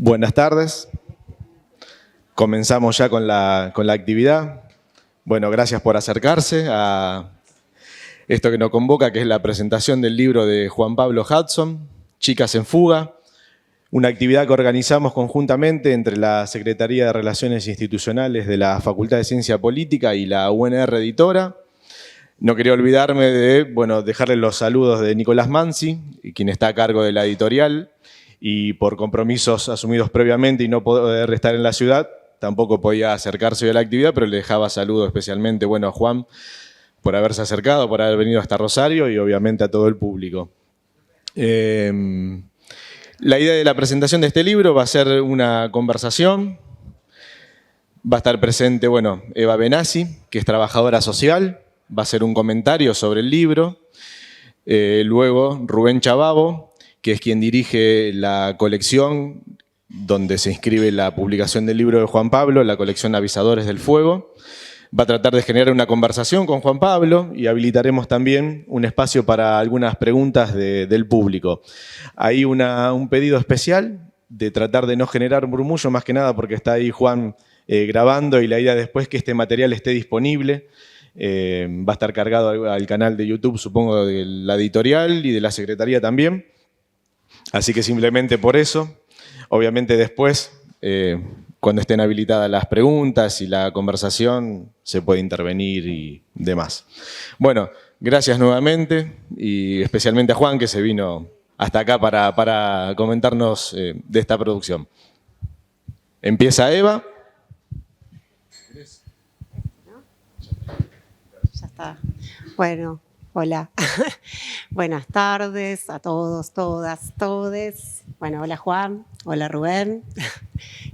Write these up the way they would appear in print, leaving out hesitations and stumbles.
Buenas tardes. Comenzamos ya con la actividad. Bueno, gracias por acercarse a esto que nos convoca, que es la presentación del libro de Juan Pablo Hudson, Chicas en Fuga, una actividad que organizamos conjuntamente entre la Secretaría de Relaciones Institucionales de la Facultad de Ciencia Política y la UNR Editora. No quería olvidarme de, dejarles los saludos de Nicolás Mansi, quien está a cargo de la editorial, y por compromisos asumidos previamente y no poder estar en la ciudad, tampoco podía acercarse a la actividad, pero le dejaba saludos especialmente a Juan por haberse acercado, por haber venido hasta Rosario y obviamente a todo el público. La idea de la presentación de este libro va a ser una conversación. Va a estar presente, Eva Benassi, que es trabajadora social, va a hacer un comentario sobre el libro. Luego Rubén Chababo, que es quien dirige la colección donde se inscribe la publicación del libro de Juan Pablo, la colección Avisadores del Fuego. Va a tratar de generar una conversación con Juan Pablo y habilitaremos también un espacio para algunas preguntas del público. Hay un pedido especial de tratar de no generar murmullo, más que nada porque está ahí Juan grabando y la idea después es que este material esté disponible. Va a estar cargado al canal de YouTube, supongo, de la editorial y de la secretaría también. Así que simplemente por eso, obviamente después, cuando estén habilitadas las preguntas y la conversación, se puede intervenir y demás. Bueno, gracias nuevamente y especialmente a Juan, que se vino hasta acá para comentarnos de esta producción. Empieza Eva. Ya está. Bueno, hola. Buenas tardes a todos, todas, todes. Bueno, hola Juan, hola Rubén.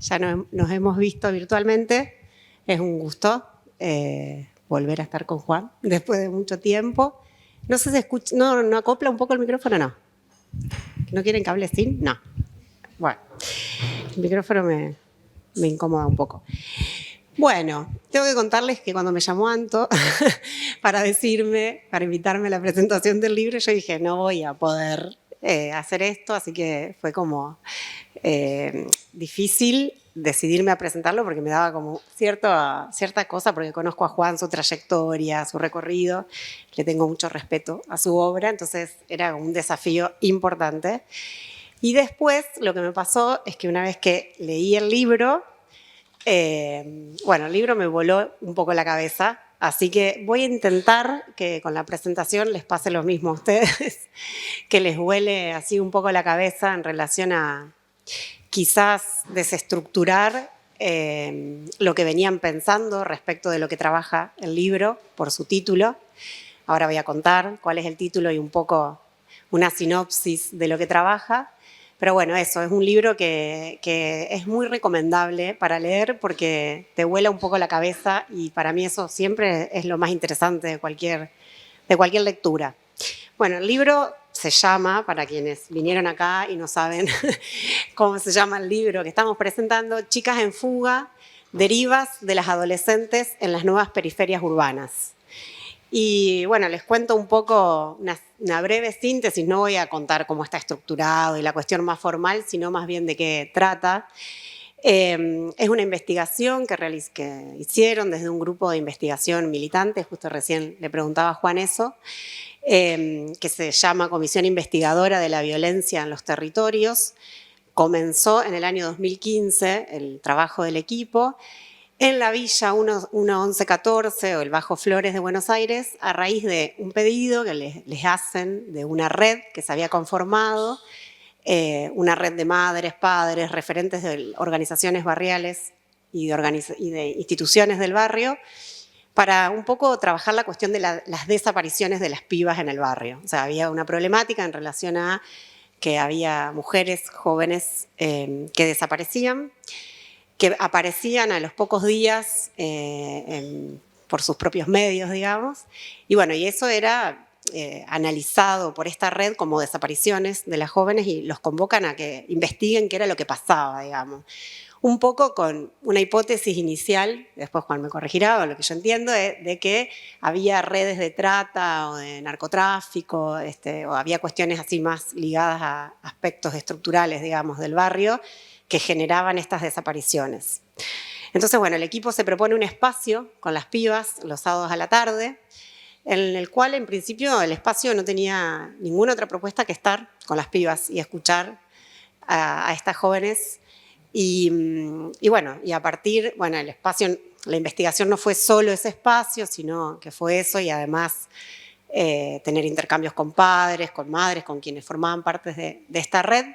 Ya nos hemos visto virtualmente. Es un gusto volver a estar con Juan después de mucho tiempo. No sé si escucha, ¿no acopla un poco el micrófono? No. ¿No quieren que hable sin? No. Bueno, el micrófono me incomoda un poco. Bueno, tengo que contarles que cuando me llamó Anto para invitarme a la presentación del libro, yo dije, no voy a poder hacer esto, así que fue como difícil decidirme a presentarlo porque me daba como cierta cosa, porque conozco a Juan, su trayectoria, su recorrido, le tengo mucho respeto a su obra, entonces era un desafío importante. Y después lo que me pasó es que una vez que leí el libro, el libro me voló un poco la cabeza, así que voy a intentar que con la presentación les pase lo mismo a ustedes, que les vuele así un poco la cabeza en relación a quizás desestructurar lo que venían pensando respecto de lo que trabaja el libro por su título. Ahora voy a contar cuál es el título y un poco una sinopsis de lo que trabaja. Pero bueno, eso, es un libro que es muy recomendable para leer porque te vuela un poco la cabeza y para mí eso siempre es lo más interesante de cualquier lectura. Bueno, el libro se llama, para quienes vinieron acá y no saben cómo se llama el libro que estamos presentando, Chicas en Fuga, derivas de las adolescentes en las nuevas periferias urbanas. Y bueno, les cuento un poco una breve síntesis, no voy a contar cómo está estructurado y la cuestión más formal, sino más bien de qué trata. Es una investigación que hicieron desde un grupo de investigación militante, justo recién le preguntaba a Juan eso, que se llama Comisión Investigadora de la Violencia en los Territorios. Comenzó en el año 2015 el trabajo del equipo en la Villa 1114 o el Bajo Flores de Buenos Aires, a raíz de un pedido que les hacen de una red que se había conformado, una red de madres, padres, referentes de organizaciones barriales y de instituciones del barrio, para un poco trabajar la cuestión de las desapariciones de las pibas en el barrio. O sea, había una problemática en relación a que había mujeres jóvenes que desaparecían, que aparecían a los pocos días por sus propios medios, digamos. Y bueno, y eso era analizado por esta red como desapariciones de las jóvenes y los convocan a que investiguen qué era lo que pasaba, digamos. Un poco con una hipótesis inicial, después Juan me corregirá, o lo que yo entiendo, de que había redes de trata o de narcotráfico, o había cuestiones así más ligadas a aspectos estructurales, digamos, del barrio, que generaban estas desapariciones. Entonces, bueno, el equipo se propone un espacio con las pibas los sábados a la tarde, en el cual en principio el espacio no tenía ninguna otra propuesta que estar con las pibas y escuchar a estas jóvenes. Y a partir, el espacio, la investigación no fue solo ese espacio, sino que fue eso y además tener intercambios con padres, con madres, con quienes formaban parte de esta red.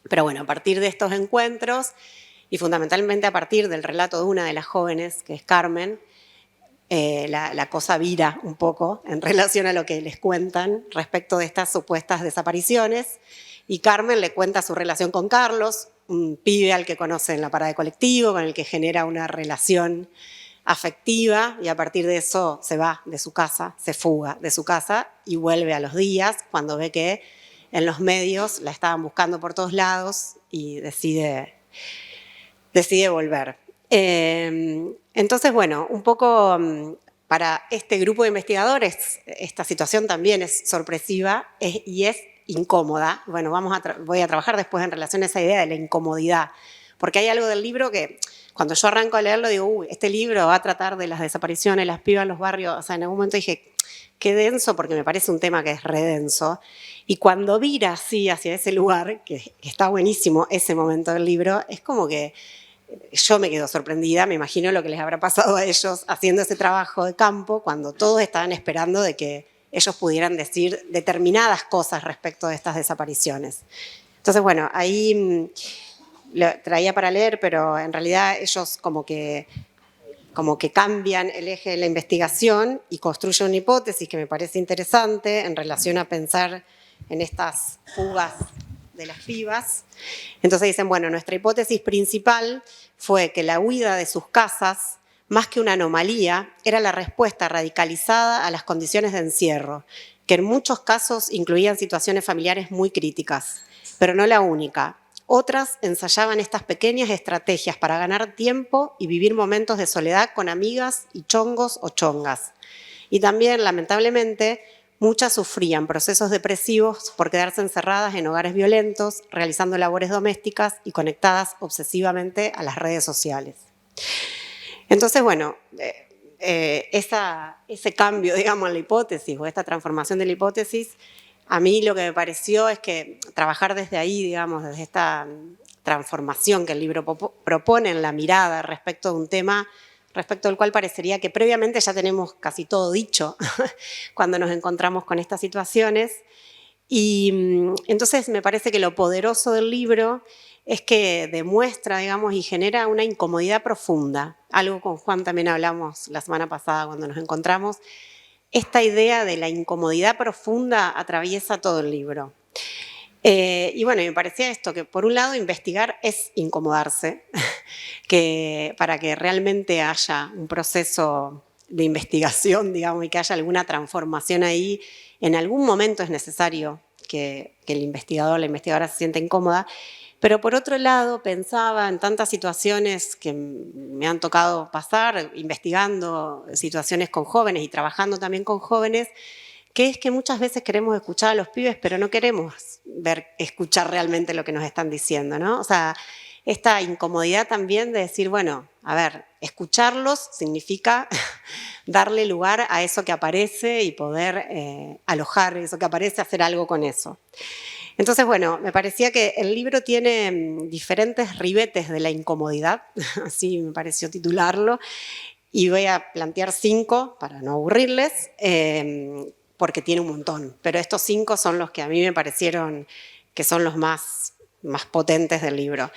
Pero bueno, a partir de estos encuentros y fundamentalmente a partir del relato de una de las jóvenes, que es Carmen, la cosa vira un poco en relación a lo que les cuentan respecto de estas supuestas desapariciones. Y Carmen le cuenta su relación con Carlos, un pibe al que conoce en la parada de colectivo, con el que genera una relación afectiva, y a partir de eso se va de su casa, se fuga de su casa y vuelve a los días cuando ve que en los medios la estaban buscando por todos lados y decide volver. Entonces, bueno, un poco para este grupo de investigadores esta situación también es sorpresiva y es incómoda. Bueno, voy a trabajar después en relación a esa idea de la incomodidad, porque hay algo del libro que cuando yo arranco a leerlo digo, este libro va a tratar de las desapariciones, las pibas en los barrios. O sea, en algún momento dije, qué denso, porque me parece un tema que es redenso. Y cuando vira así hacia ese lugar, que está buenísimo ese momento del libro, es como que yo me quedo sorprendida, me imagino lo que les habrá pasado a ellos haciendo ese trabajo de campo, cuando todos estaban esperando de que ellos pudieran decir determinadas cosas respecto de estas desapariciones. Entonces, bueno, ahí lo traía para leer, pero en realidad ellos como que cambian el eje de la investigación y construyen una hipótesis que me parece interesante en relación a pensar en estas fugas de las pibas. Entonces dicen, bueno, nuestra hipótesis principal fue que la huida de sus casas, más que una anomalía, era la respuesta radicalizada a las condiciones de encierro, que en muchos casos incluían situaciones familiares muy críticas, pero no la única. Otras ensayaban estas pequeñas estrategias para ganar tiempo y vivir momentos de soledad con amigas y chongos o chongas. Y también, lamentablemente, muchas sufrían procesos depresivos por quedarse encerradas en hogares violentos, realizando labores domésticas y conectadas obsesivamente a las redes sociales. Entonces, bueno, ese cambio, digamos, en la hipótesis o esta transformación de la hipótesis, a mí lo que me pareció es que trabajar desde ahí, digamos, desde esta transformación que el libro propone en la mirada respecto de un tema respecto al cual parecería que previamente ya tenemos casi todo dicho cuando nos encontramos con estas situaciones. Y entonces me parece que lo poderoso del libro es que demuestra, digamos, y genera una incomodidad profunda. Algo con Juan también hablamos la semana pasada cuando nos encontramos. Esta idea de la incomodidad profunda atraviesa todo el libro. Y bueno, me parecía esto, que por un lado investigar es incomodarse, que para que realmente haya un proceso de investigación, digamos, y que haya alguna transformación ahí, en algún momento es necesario que el investigador, la investigadora se sienta incómoda. Pero por otro lado, pensaba en tantas situaciones que me han tocado pasar, investigando situaciones con jóvenes y trabajando también con jóvenes, que es que muchas veces queremos escuchar a los pibes, pero no queremos escuchar realmente lo que nos están diciendo, ¿no? O sea, esta incomodidad también de decir, bueno, a ver, escucharlos significa darle lugar a eso que aparece y poder alojar eso que aparece, hacer algo con eso. Entonces, bueno, me parecía que el libro tiene diferentes ribetes de la incomodidad, así me pareció titularlo, y voy a plantear 5 para no aburrirles, porque tiene un montón, pero estos 5 son los que a mí me parecieron que son los más potentes del libro.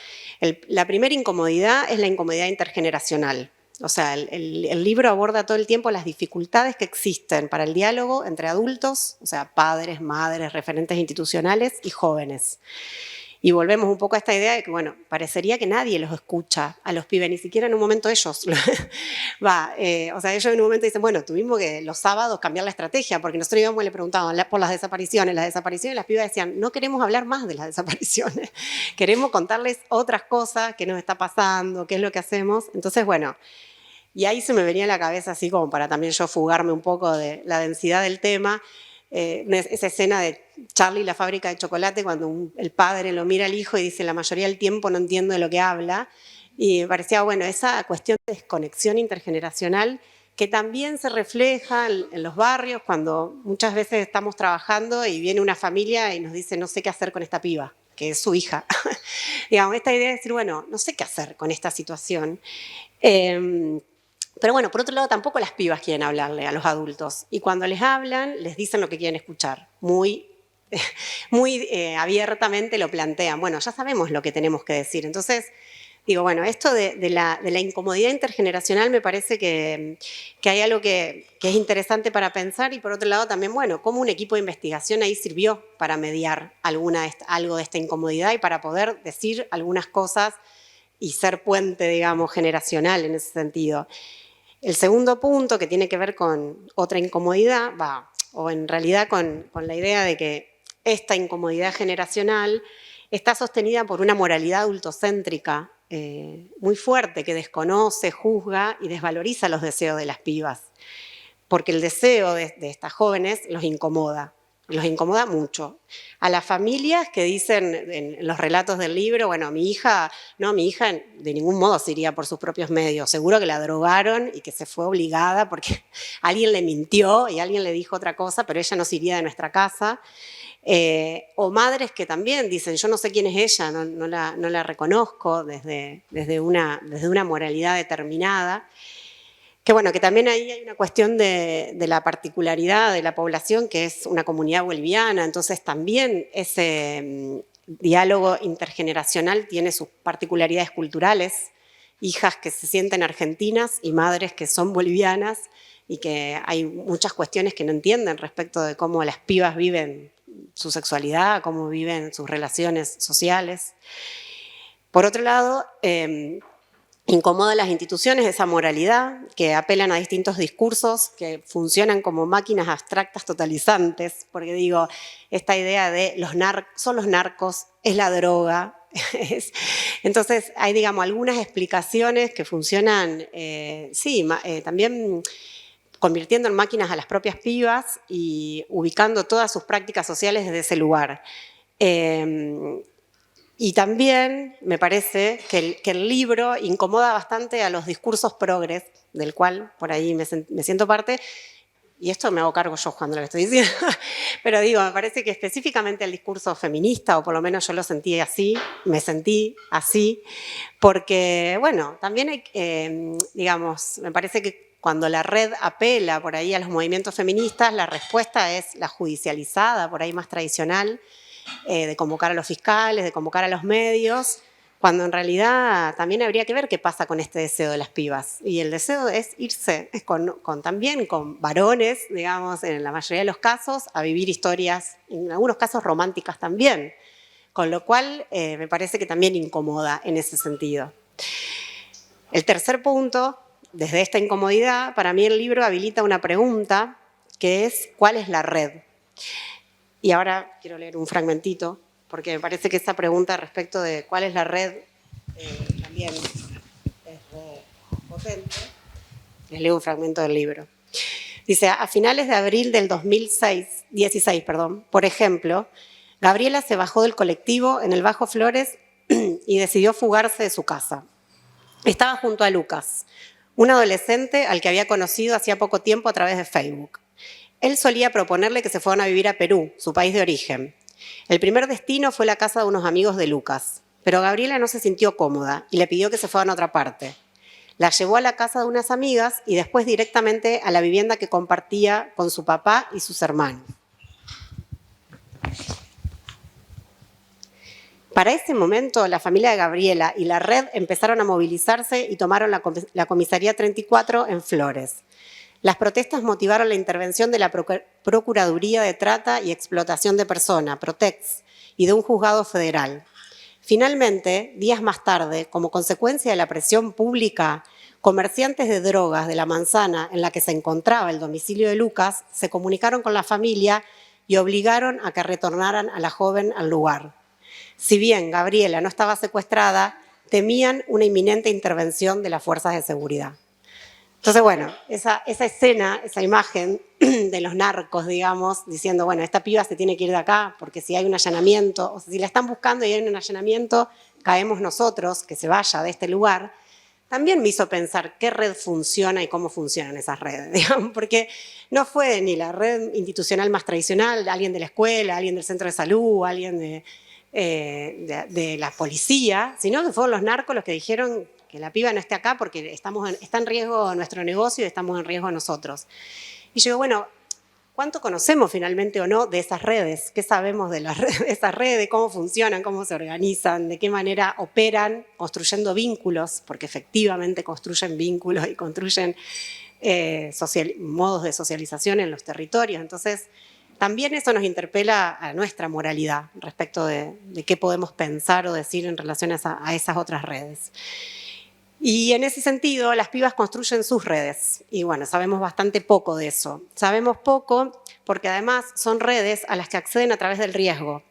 La primera incomodidad es la incomodidad intergeneracional. O sea, el libro aborda todo el tiempo las dificultades que existen para el diálogo entre adultos, o sea, padres, madres, referentes institucionales y jóvenes. Y volvemos un poco a esta idea de que, bueno, parecería que nadie los escucha a los pibes, ni siquiera en un momento ellos. O sea, ellos en un momento dicen, bueno, tuvimos que los sábados cambiar la estrategia, porque nosotros íbamos y le preguntaban por las desapariciones, las pibas decían, no queremos hablar más de las desapariciones, queremos contarles otras cosas, qué nos está pasando, qué es lo que hacemos. Entonces, bueno, y ahí se me venía a la cabeza así como para también yo fugarme un poco de la densidad del tema, esa escena de Charlie y la fábrica de chocolate, cuando el padre lo mira al hijo y dice, la mayoría del tiempo no entiendo de lo que habla. Y me parecía, bueno, esa cuestión de desconexión intergeneracional que también se refleja en los barrios, cuando muchas veces estamos trabajando y viene una familia y nos dice, no sé qué hacer con esta piba, que es su hija. Digamos, esta idea de decir, bueno, no sé qué hacer con esta situación. Pero bueno, por otro lado, tampoco las pibas quieren hablarle a los adultos. Y cuando les hablan, les dicen lo que quieren escuchar. Muy abiertamente lo plantean. Bueno, ya sabemos lo que tenemos que decir. Entonces, digo, bueno, esto de la incomodidad intergeneracional me parece que hay algo que es interesante para pensar, y por otro lado también, bueno, cómo un equipo de investigación ahí sirvió para mediar algo de esta incomodidad y para poder decir algunas cosas y ser puente, digamos, generacional en ese sentido. El segundo punto, que tiene que ver con otra incomodidad, o en realidad con la idea de que esta incomodidad generacional está sostenida por una moralidad adultocéntrica muy fuerte, que desconoce, juzga y desvaloriza los deseos de las pibas. Porque el deseo de estas jóvenes los incomoda mucho. A las familias que dicen en los relatos del libro, bueno, mi hija de ningún modo se iría por sus propios medios, seguro que la drogaron y que se fue obligada porque alguien le mintió y alguien le dijo otra cosa, pero ella no se iría de nuestra casa. O madres que también dicen, yo no sé quién es ella, no la reconozco desde una moralidad determinada. Que bueno, que también ahí hay una cuestión de la particularidad de la población, que es una comunidad boliviana, entonces también ese diálogo intergeneracional tiene sus particularidades culturales, hijas que se sienten argentinas y madres que son bolivianas, y que hay muchas cuestiones que no entienden respecto de cómo las pibas viven su sexualidad, cómo viven sus relaciones sociales. Por otro lado, incomoda a las instituciones esa moralidad, que apelan a distintos discursos que funcionan como máquinas abstractas totalizantes, porque digo, esta idea de son los narcos, es la droga. Entonces hay, digamos, algunas explicaciones que funcionan, también convirtiendo en máquinas a las propias pibas y ubicando todas sus prácticas sociales desde ese lugar. Y también me parece que el libro incomoda bastante a los discursos progres, del cual por ahí me siento parte, y esto me hago cargo yo cuando lo estoy diciendo, pero digo, me parece que específicamente el discurso feminista, o por lo menos yo lo sentí así, me sentí así, porque, bueno, también hay, digamos, me parece que cuando la red apela por ahí a los movimientos feministas, la respuesta es la judicializada, por ahí más tradicional, de convocar a los fiscales, de convocar a los medios, cuando en realidad también habría que ver qué pasa con este deseo de las pibas. Y el deseo es irse también con varones, digamos, en la mayoría de los casos, a vivir historias, en algunos casos románticas también, con lo cual me parece que también incomoda en ese sentido. El tercer punto, desde esta incomodidad, para mí el libro habilita una pregunta, que es ¿cuál es la red? Y ahora quiero leer un fragmentito, porque me parece que esa pregunta respecto de cuál es la red también es potente. Les leo un fragmento del libro. Dice, a finales de abril del 2016, por ejemplo, Gabriela se bajó del colectivo en el Bajo Flores y decidió fugarse de su casa. Estaba junto a Lucas, un adolescente al que había conocido hacía poco tiempo a través de Facebook. Él solía proponerle que se fueran a vivir a Perú, su país de origen. El primer destino fue la casa de unos amigos de Lucas, pero Gabriela no se sintió cómoda y le pidió que se fueran a otra parte. La llevó a la casa de unas amigas y después directamente a la vivienda que compartía con su papá y sus hermanos. Para ese momento, la familia de Gabriela y la red empezaron a movilizarse y tomaron la comisaría 34 en Flores. Las protestas motivaron la intervención de la Procuraduría de Trata y Explotación de Personas, Protex, y de un juzgado federal. Finalmente, días más tarde, como consecuencia de la presión pública, comerciantes de drogas de la manzana en la que se encontraba el domicilio de Lucas se comunicaron con la familia y obligaron a que retornaran a la joven al lugar. Si bien Gabriela no estaba secuestrada, temían una inminente intervención de las fuerzas de seguridad. Entonces, bueno, esa escena, esa imagen de los narcos, digamos, diciendo, bueno, esta piba se tiene que ir de acá, porque si hay un allanamiento, o sea, si la están buscando y hay un allanamiento, caemos nosotros, que se vaya de este lugar, también me hizo pensar qué red funciona y cómo funcionan esas redes, digamos, porque no fue ni la red institucional más tradicional, alguien de la escuela, alguien del centro de salud, alguien de la policía, sino que fueron los narcos los que dijeron que la piba no esté acá porque está en riesgo nuestro negocio y estamos en riesgo nosotros. Y yo digo, bueno, ¿cuánto conocemos finalmente o no de esas redes? ¿Qué sabemos de esas redes? ¿Cómo funcionan? ¿Cómo se organizan? ¿De qué manera operan? Construyendo vínculos, porque efectivamente construyen vínculos y construyen modos de socialización en los territorios. Entonces, también eso nos interpela a nuestra moralidad respecto de qué podemos pensar o decir en relación a esas otras redes. Y en ese sentido, las pibas construyen sus redes. Y bueno, sabemos bastante poco de eso. Sabemos poco porque además son redes a las que acceden a través del riesgo.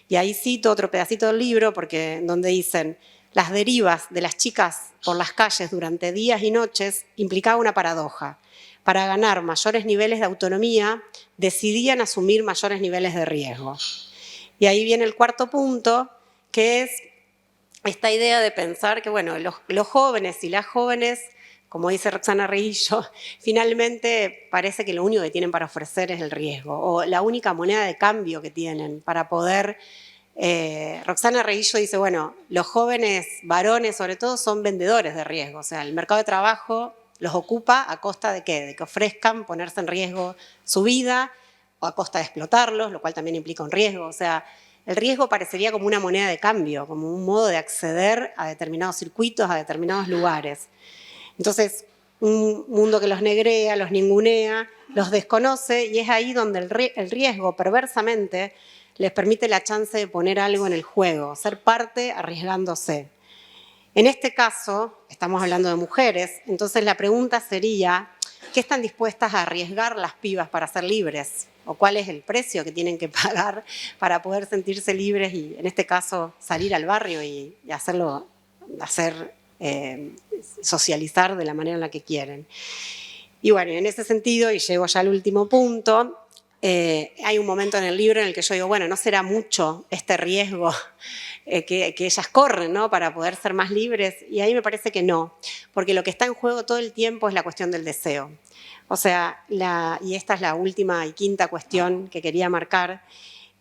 Y ahí cito otro pedacito del libro donde dicen, las derivas de las chicas por las calles durante días y noches implicaba una paradoja. Para ganar mayores niveles de autonomía, decidían asumir mayores niveles de riesgo. Y ahí viene el cuarto punto, que es esta idea de pensar que, bueno, los jóvenes y las jóvenes, como dice Roxana Reguillo, finalmente parece que lo único que tienen para ofrecer es el riesgo, o la única moneda de cambio que tienen para poder... Roxana Reguillo dice, bueno, los jóvenes varones sobre todo son vendedores de riesgo, o sea, el mercado de trabajo los ocupa a costa de ¿qué? De que ofrezcan ponerse en riesgo su vida o a costa de explotarlos, lo cual también implica un riesgo, o sea, el riesgo parecería como una moneda de cambio, como un modo de acceder a determinados circuitos, a determinados lugares. Entonces, un mundo que los negrea, los ningunea, los desconoce y es ahí donde el riesgo, perversamente, les permite la chance de poner algo en el juego, ser parte arriesgándose. En este caso, estamos hablando de mujeres, entonces la pregunta sería, ¿qué están dispuestas a arriesgar las pibas para ser libres? ¿O cuál es el precio que tienen que pagar para poder sentirse libres y, en este caso, salir al barrio y socializar de la manera en la que quieren? Y bueno, en ese sentido, y llego ya al último punto, hay un momento en el libro en el que yo digo, bueno, ¿no será mucho este riesgo que ellas corren, ¿no? Para poder ser más libres? Y ahí me parece que no, porque lo que está en juego todo el tiempo es la cuestión del deseo. O sea, y esta es la última y quinta cuestión que quería marcar,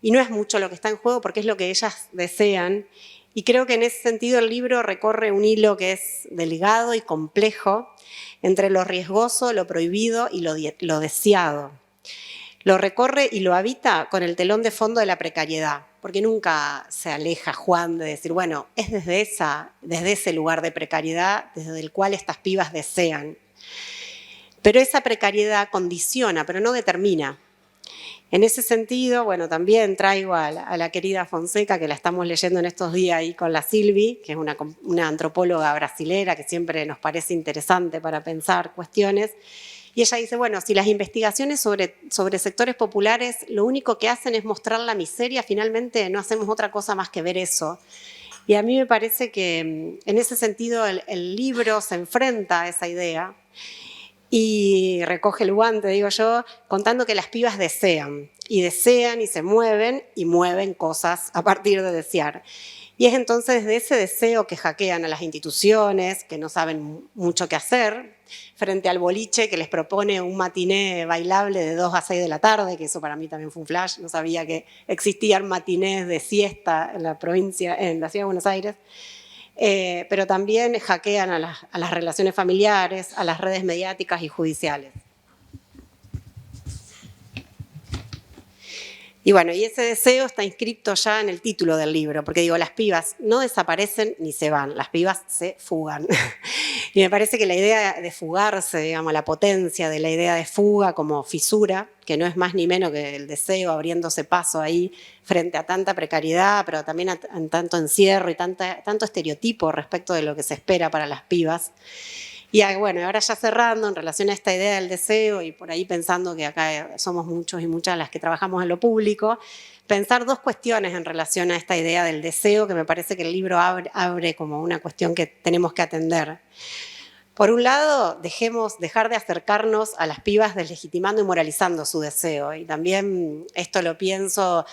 y no es mucho lo que está en juego porque es lo que ellas desean, y creo que en ese sentido el libro recorre un hilo que es delgado y complejo entre lo riesgoso, lo prohibido y lo deseado. Lo recorre y lo habita con el telón de fondo de la precariedad, porque nunca se aleja Juan de decir, bueno, es desde ese lugar de precariedad desde el cual estas pibas desean. Pero esa precariedad condiciona, pero no determina. En ese sentido, bueno, también traigo a la querida Fonseca, que la estamos leyendo en estos días ahí con la Silvi, que es una antropóloga brasilera que siempre nos parece interesante para pensar cuestiones. Y ella dice, bueno, si las investigaciones sobre sectores populares lo único que hacen es mostrar la miseria, finalmente no hacemos otra cosa más que ver eso. Y a mí me parece que en ese sentido el libro se enfrenta a esa idea y recoge el guante, digo yo, contando que las pibas desean y se mueven cosas a partir de desear. Y es entonces de ese deseo que hackean a las instituciones, que no saben mucho qué hacer, frente al boliche que les propone un matiné bailable de 2 a 6 de la tarde, que eso para mí también fue un flash, no sabía que existían matinés de siesta en la provincia, en la ciudad de Buenos Aires. Pero también hackean a las relaciones familiares, a las redes mediáticas y judiciales. Y bueno, y ese deseo está inscrito ya en el título del libro, porque digo, las pibas no desaparecen ni se van, las pibas se fugan. Y me parece que la idea de fugarse, digamos, la potencia de la idea de fuga como fisura, que no es más ni menos que el deseo abriéndose paso ahí frente a tanta precariedad, pero también a tanto encierro y tanto estereotipo respecto de lo que se espera para las pibas. Y bueno, ahora ya cerrando en relación a esta idea del deseo y por ahí pensando que acá somos muchos y muchas las que trabajamos en lo público, pensar 2 cuestiones en relación a esta idea del deseo que me parece que el libro abre como una cuestión que tenemos que atender. Por un lado, dejar de acercarnos a las pibas deslegitimando y moralizando su deseo. Y también esto lo pienso,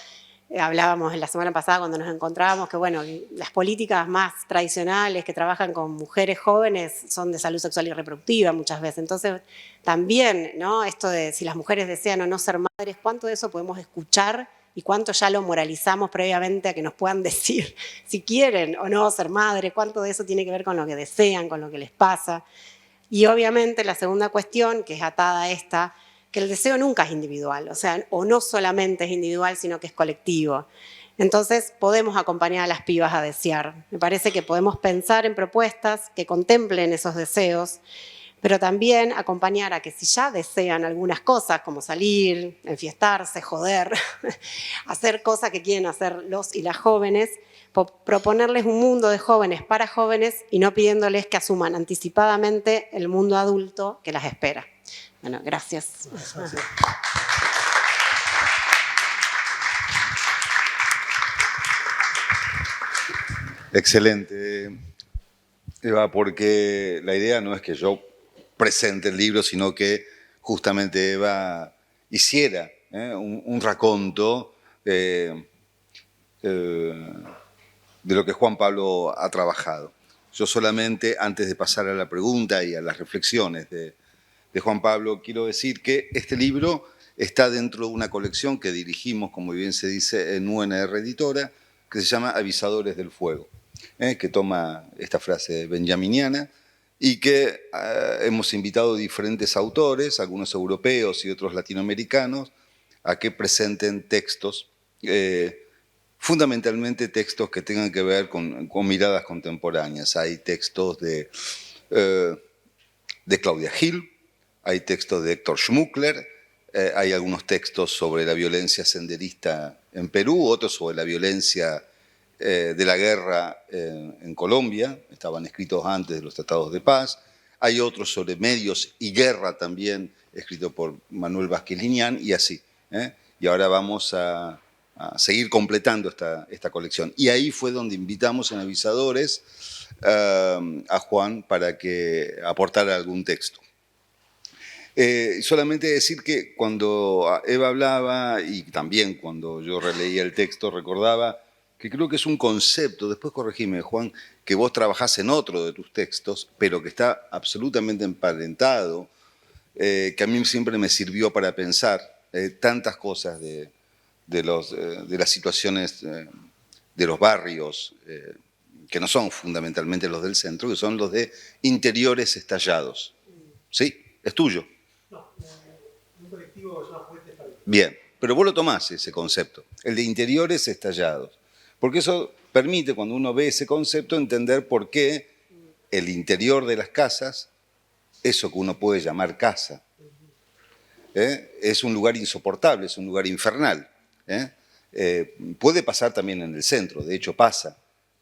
hablábamos en la semana pasada cuando nos encontrábamos, que bueno, las políticas más tradicionales que trabajan con mujeres jóvenes son de salud sexual y reproductiva muchas veces. Entonces, también, ¿no? Esto de si las mujeres desean o no ser madres, ¿cuánto de eso podemos escuchar y cuánto ya lo moralizamos previamente a que nos puedan decir si quieren o no ser madres? ¿Cuánto de eso tiene que ver con lo que desean, con lo que les pasa? Y obviamente la segunda cuestión, que es atada a esta, que el deseo nunca es individual, o sea, o no solamente es individual, sino que es colectivo. Entonces podemos acompañar a las pibas a desear. Me parece que podemos pensar en propuestas que contemplen esos deseos, pero también acompañar a que si ya desean algunas cosas, como salir, enfiestarse, joder, hacer cosas que quieren hacer los y las jóvenes, proponerles un mundo de jóvenes para jóvenes y no pidiéndoles que asuman anticipadamente el mundo adulto que las espera. Bueno, gracias. Excelente, Eva, porque la idea no es que yo presente el libro, sino que justamente Eva hiciera un raconto de lo que Juan Pablo ha trabajado. Yo solamente, antes de pasar a la pregunta y a las reflexiones de Juan Pablo, quiero decir que este libro está dentro de una colección que dirigimos, como bien se dice, en UNR Editora, que se llama Avisadores del Fuego, que toma esta frase benjaminiana y que hemos invitado diferentes autores, algunos europeos y otros latinoamericanos, a que presenten textos, fundamentalmente textos que tengan que ver con miradas contemporáneas. Hay textos de Claudia Gil, hay textos de Héctor Schmuckler, hay algunos textos sobre la violencia senderista en Perú, otros sobre la violencia de la guerra en Colombia, estaban escritos antes de los tratados de paz. Hay otros sobre medios y guerra también, escrito por Manuel Vázquez Liñán, y así. Y ahora vamos a seguir completando esta colección. Y ahí fue donde invitamos en Avisadores a Juan para que aportara algún texto. Solamente decir que cuando Eva hablaba y también cuando yo releía el texto recordaba que creo que es un concepto, después corregime Juan, que vos trabajás en otro de tus textos, pero que está absolutamente emparentado, que a mí siempre me sirvió para pensar tantas cosas de las situaciones de los barrios, que no son fundamentalmente los del centro, que son los de interiores estallados. ¿Sí? ¿Es tuyo? Un colectivo que se llama Fuentes para... Bien, pero vos lo tomás ese concepto, el de interiores estallados, porque eso permite, cuando uno ve ese concepto, entender por qué el interior de las casas, eso que uno puede llamar casa, es un lugar insoportable, es un lugar infernal. Puede pasar también en el centro, de hecho pasa,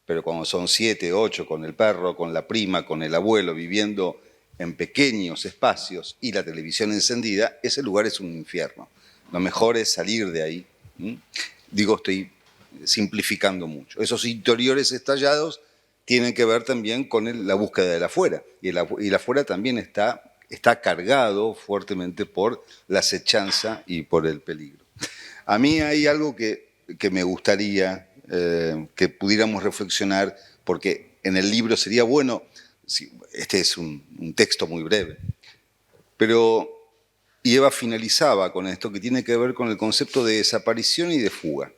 pero cuando son 7, 8, con el perro, con la prima, con el abuelo, viviendo en pequeños espacios y la televisión encendida, ese lugar es un infierno. Lo mejor es salir de ahí. Digo, estoy simplificando mucho. Esos interiores estallados tienen que ver también con la búsqueda del afuera. Y el afuera también está cargado fuertemente por la acechanza y por el peligro. A mí hay algo que me gustaría que pudiéramos reflexionar, porque en el libro sería bueno... Este es un texto muy breve, pero Eva finalizaba con esto que tiene que ver con el concepto de desaparición y de fuga.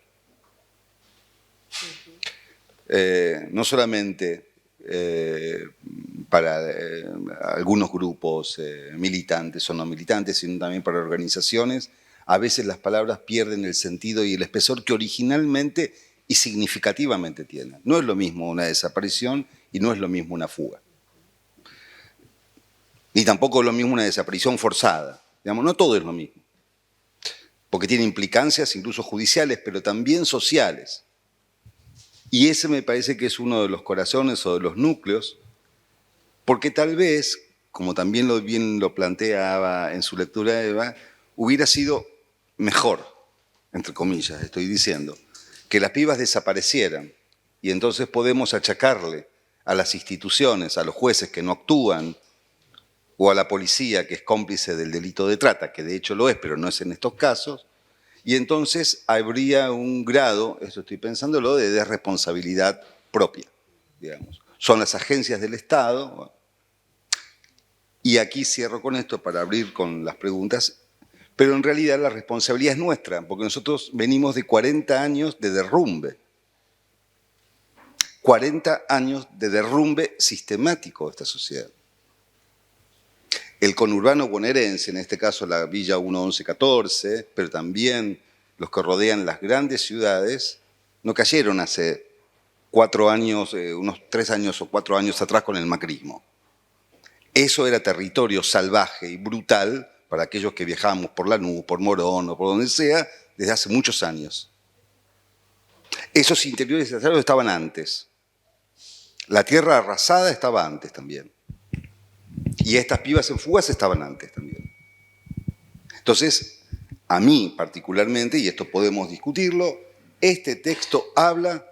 No solamente para algunos grupos militantes o no militantes, sino también para organizaciones. A veces las palabras pierden el sentido y el espesor que originalmente y significativamente tienen. No es lo mismo una desaparición y no es lo mismo una fuga. Ni tampoco es lo mismo una desaparición forzada. Digamos, no todo es lo mismo. Porque tiene implicancias incluso judiciales, pero también sociales. Y ese me parece que es uno de los corazones o de los núcleos, porque tal vez, como también bien lo planteaba en su lectura Eva, hubiera sido mejor, entre comillas estoy diciendo, que las pibas desaparecieran. Y entonces podemos achacarle a las instituciones, a los jueces que no actúan, o a la policía, que es cómplice del delito de trata, que de hecho lo es, pero no es en estos casos, y entonces habría un grado, esto estoy pensándolo, de desresponsabilidad propia, digamos. Son las agencias del Estado, y aquí cierro con esto para abrir con las preguntas, pero en realidad la responsabilidad es nuestra, porque nosotros venimos de 40 años de derrumbe. 40 años de derrumbe sistemático de esta sociedad. El conurbano bonaerense, en este caso la Villa 1-11-14, pero también los que rodean las grandes ciudades, no cayeron hace 4 años, unos 3 años o 4 años atrás con el macrismo. Eso era territorio salvaje y brutal para aquellos que viajábamos por Lanús, por Morón o por donde sea, desde hace muchos años. Esos interiores desarrollados estaban antes. La tierra arrasada estaba antes también. Y estas pibas en fugas estaban antes también. Entonces, a mí particularmente, y esto podemos discutirlo, este texto habla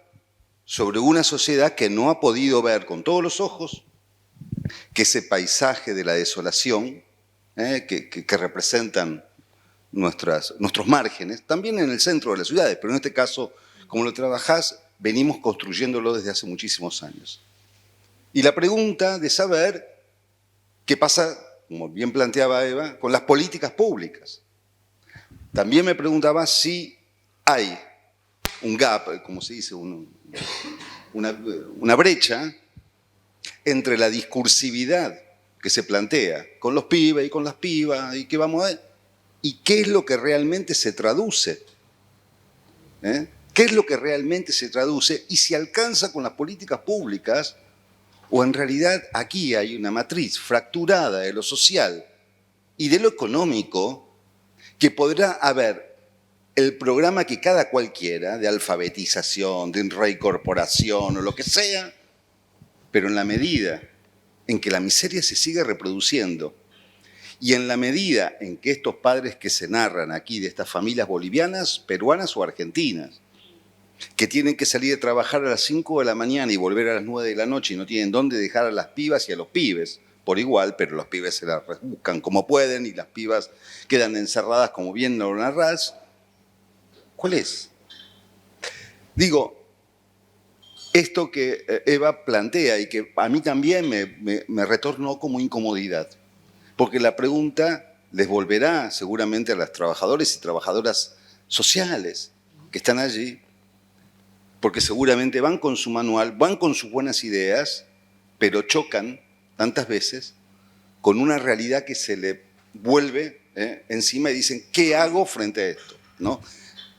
sobre una sociedad que no ha podido ver con todos los ojos que ese paisaje de la desolación que representan nuestros márgenes, también en el centro de las ciudades, pero en este caso, como lo trabajás, venimos construyéndolo desde hace muchísimos años. Y la pregunta de saber qué pasa, como bien planteaba Eva, con las políticas públicas. También me preguntaba si hay un gap, como se dice, una brecha entre la discursividad que se plantea con los pibes y con las pibas y qué vamos a ver, y qué es lo que realmente se traduce. ¿Qué es lo que realmente se traduce y si alcanza con las políticas públicas o en realidad aquí hay una matriz fracturada de lo social y de lo económico que podrá haber el programa que cada cual quiera, de alfabetización, de reincorporación o lo que sea, pero en la medida en que la miseria se sigue reproduciendo y en la medida en que estos padres que se narran aquí de estas familias bolivianas, peruanas o argentinas, que tienen que salir a trabajar a las 5 de la mañana y volver a las 9 de la noche y no tienen dónde dejar a las pibas y a los pibes por igual, pero los pibes se las buscan como pueden y las pibas quedan encerradas como bien lo narrás. ¿Cuál es? Digo, esto que Eva plantea y que a mí también me retornó como incomodidad, porque la pregunta les volverá seguramente a las trabajadores y trabajadoras sociales que están allí, porque seguramente van con su manual, van con sus buenas ideas, pero chocan tantas veces con una realidad que se le vuelve encima y dicen, ¿qué hago frente a esto? ¿No?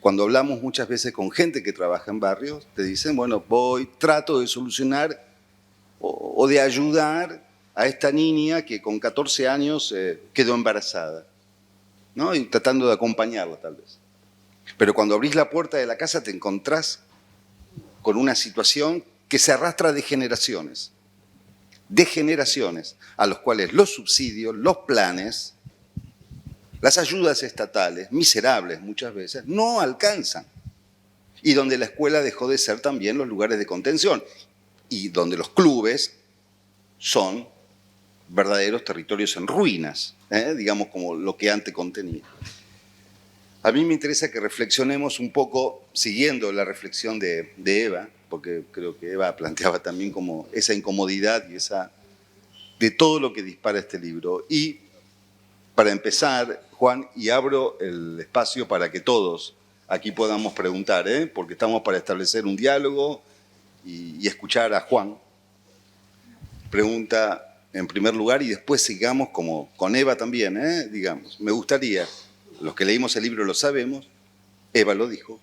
Cuando hablamos muchas veces con gente que trabaja en barrios, te dicen, bueno, trato de solucionar o de ayudar a esta niña que con 14 años quedó embarazada, ¿no? Y tratando de acompañarla tal vez. Pero cuando abrís la puerta de la casa te encontrás con una situación que se arrastra de generaciones, a los cuales los subsidios, los planes, las ayudas estatales, miserables muchas veces, no alcanzan. Y donde la escuela dejó de ser también los lugares de contención. Y donde los clubes son verdaderos territorios en ruinas, digamos como lo que antes contenía. A mí me interesa que reflexionemos un poco, siguiendo la reflexión de Eva, porque creo que Eva planteaba también como esa incomodidad y de todo lo que dispara este libro. Y para empezar, Juan, y abro el espacio para que todos aquí podamos preguntar, porque estamos para establecer un diálogo y escuchar a Juan. Pregunta en primer lugar y después sigamos como con Eva también, digamos. Me gustaría, los que leímos el libro lo sabemos, Eva lo dijo,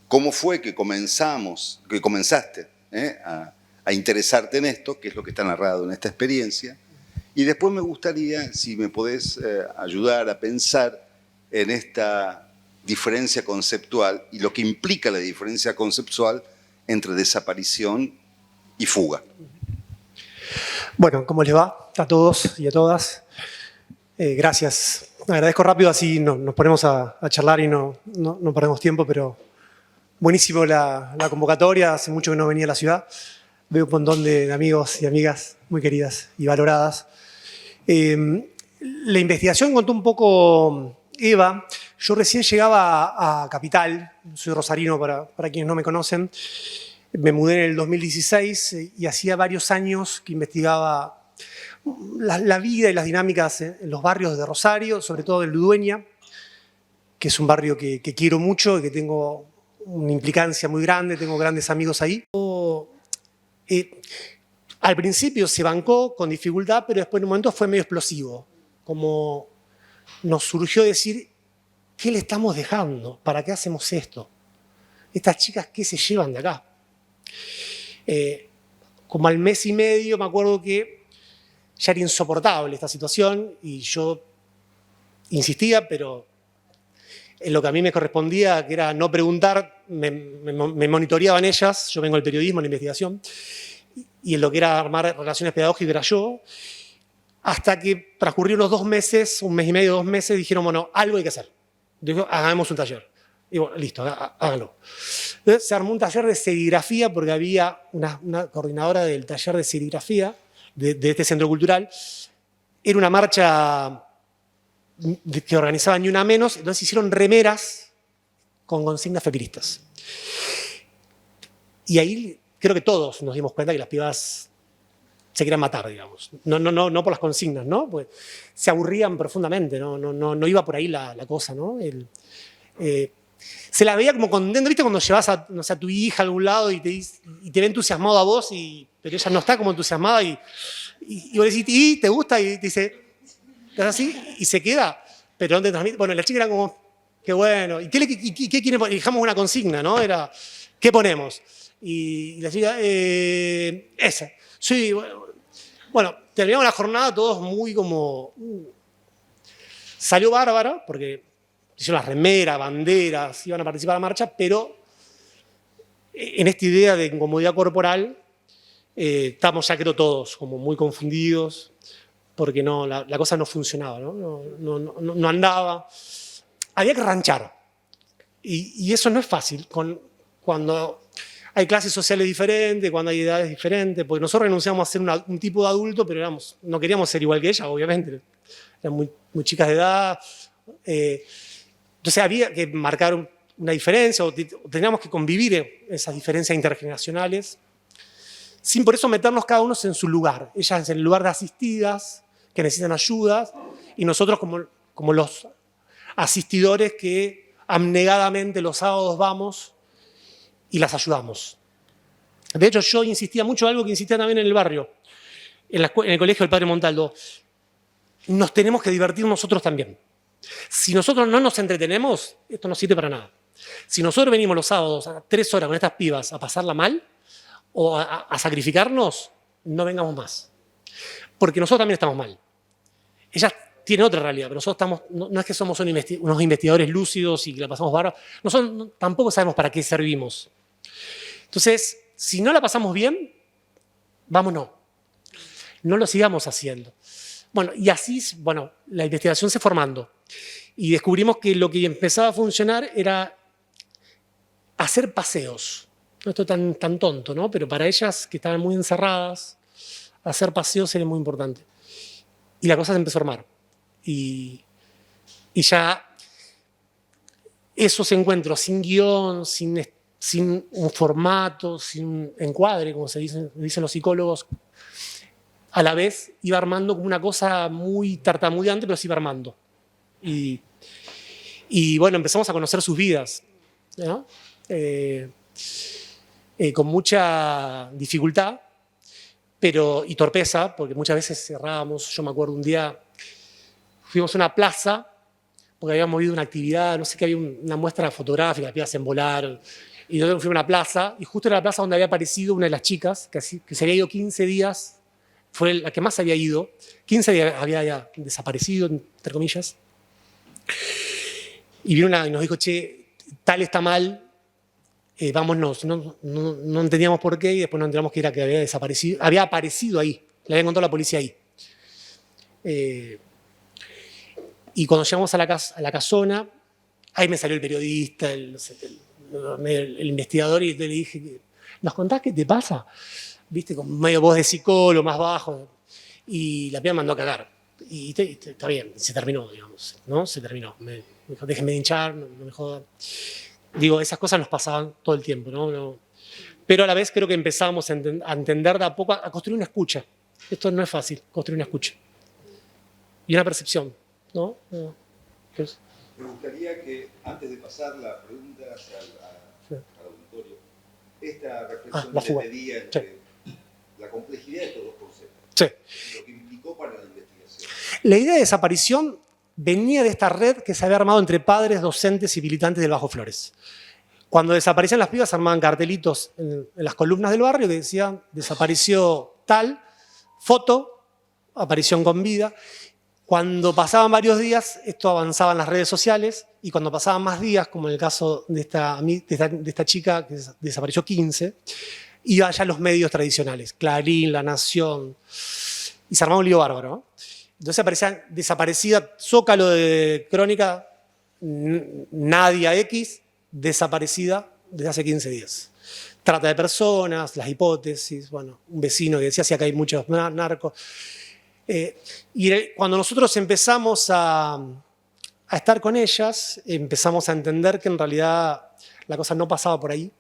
¿cómo fue que comenzaste a interesarte en esto, que es lo que está narrado en esta experiencia? Y después me gustaría, si me podés ayudar a pensar en esta diferencia conceptual y lo que implica la diferencia conceptual entre desaparición y fuga. Bueno, ¿cómo les va a todos y a todas? Gracias. Agradezco rápido, así nos ponemos a charlar y no perdemos tiempo, pero buenísimo la convocatoria. Hace mucho que no venía a la ciudad. Veo un montón de amigos y amigas muy queridas y valoradas. La investigación contó un poco Eva. Yo recién llegaba a Capital, soy rosarino para quienes no me conocen. Me mudé en el 2016 y hacía varios años que investigaba la vida y las dinámicas en los barrios de Rosario, sobre todo en Ludueña, que es un barrio que quiero mucho y que tengo una implicancia muy grande, tengo grandes amigos ahí. Al principio se bancó con dificultad, pero después en un momento fue medio explosivo. Como nos surgió decir, ¿qué le estamos dejando? ¿Para qué hacemos esto? Estas chicas, ¿qué se llevan de acá? Como al mes y medio me acuerdo que ya era insoportable esta situación y yo insistía, pero en lo que a mí me correspondía, que era no preguntar, me monitoreaban ellas, yo vengo del periodismo, la investigación, y en lo que era armar relaciones pedagógicas era yo, hasta que transcurrieron los 2 meses, 1 mes y medio, 2 meses, dijeron, bueno, algo hay que hacer. Dijo, hagamos un taller. Y bueno, listo, háganlo. Entonces se armó un taller de serigrafía porque había una coordinadora del taller de serigrafía de este centro cultural. Era una marcha que organizaba Ni Una Menos, entonces hicieron remeras con consignas feministas. Y ahí creo que todos nos dimos cuenta que las pibas se querían matar, digamos. No por las consignas, ¿no? Pues se aburrían profundamente, no iba por ahí la cosa, ¿no? Se la veía como contento, ¿viste? Cuando llevas a, no sé, a tu hija a algún lado y te ve entusiasmado a vos, pero ella no está como entusiasmada y vos decís, ¿y te gusta? Y te dice, ¿estás así? Y se queda, pero no te transmite. Bueno, la chica era como, qué bueno. ¿Y qué quiere poner? Dejamos una consigna, ¿no? Era, ¿qué ponemos? Y la chica, esa. Sí, bueno, terminamos la jornada todos muy como... Salió bárbara, porque hicieron las remeras, banderas, iban a participar en la marcha, pero en esta idea de incomodidad corporal estamos ya creo todos como muy confundidos, porque la cosa no funcionaba, no andaba. Había que ranchar. Y eso no es fácil cuando hay clases sociales diferentes, cuando hay edades diferentes, porque nosotros renunciamos a ser un tipo de adulto, pero no queríamos ser igual que ella, obviamente. Eran muy chicas de edad. Entonces había que marcar una diferencia, o teníamos que convivir en esas diferencias intergeneracionales, sin por eso meternos cada uno en su lugar. Ellas en el lugar de asistidas, que necesitan ayuda, y nosotros como los asistidores que abnegadamente los sábados vamos y las ayudamos. De hecho, yo insistía mucho en algo que insistía también en el barrio, en el colegio del Padre Montaldo. Nos tenemos que divertir nosotros también. Si nosotros no nos entretenemos, esto no sirve para nada. Si nosotros venimos los sábados a 3 horas con estas pibas a pasarla mal o a sacrificarnos, no vengamos más. Porque nosotros también estamos mal. Ellas tienen otra realidad, pero nosotros no es que somos unos investigadores lúcidos y que la pasamos bárbaro. Nosotros tampoco sabemos para qué servimos. Entonces, si no la pasamos bien, vámonos. No lo sigamos haciendo. Bueno, y así, la investigación se formando. Y descubrimos que lo que empezaba a funcionar era hacer paseos. No esto tan tonto, ¿no? Pero para ellas, que estaban muy encerradas, hacer paseos era muy importante. Y la cosa se empezó a armar. Y ya esos encuentros sin guión, sin un formato, sin un encuadre, como dicen los psicólogos, a la vez iba armando como una cosa muy tartamudeante, pero se iba armando. Y bueno, empezamos a conocer sus vidas, ¿no? Con mucha dificultad y torpeza, porque muchas veces cerrábamos. Yo me acuerdo un día, fuimos a una plaza, porque habíamos ido a una actividad, no sé qué, había una muestra fotográfica, las en volar, y nosotros fuimos a una plaza, y justo era la plaza donde había aparecido una de las chicas, que se había ido 15 días, fue la que más había ido, 15 días había ya desaparecido, entre comillas, y vino y nos dijo, che, tal está mal, vámonos. No entendíamos por qué y después nos enteramos que era que había desaparecido, había aparecido ahí, le había encontrado la policía ahí. Y cuando llegamos a la casona, ahí me salió el periodista, el investigador, y le dije, ¿nos contás qué te pasa? Viste, con medio voz de psicólogo, más bajo. Y la piba me mandó a cagar. Y está bien, se terminó, digamos, ¿no? Se terminó. Me dijo, déjenme de hinchar, no me jodan. Digo, esas cosas nos pasaban todo el tiempo, ¿no? Pero a la vez creo que empezamos a entender de a poco, a construir una escucha. Esto no es fácil, construir una escucha. Y una percepción, ¿no? Entonces, Me gustaría que, antes de pasar la pregunta al auditorio, esta reflexión la que fuga. le pedía entre la complejidad de estos dos conceptos, sí. lo que implicó para la investigación. La idea de desaparición venía de esta red que se había armado entre padres, docentes y militantes del Bajo Flores. Cuando desaparecían las pibas, armaban cartelitos en las columnas del barrio que decían, desapareció tal, foto, aparición con vida. Cuando pasaban varios días, esto avanzaba en las redes sociales, y cuando pasaban más días, como en el caso de esta chica que desapareció 15, iba ya a los medios tradicionales, Clarín, La Nación, y se armaba un lío bárbaro, ¿no? Entonces aparecía desaparecida, Zócalo de Crónica, Nadia X, desaparecida desde hace 15 días. Trata de personas, las hipótesis, bueno, un vecino que decía si acá hay muchos narcos. Y cuando nosotros empezamos a estar con ellas, empezamos a entender que en realidad la cosa no pasaba por ahí,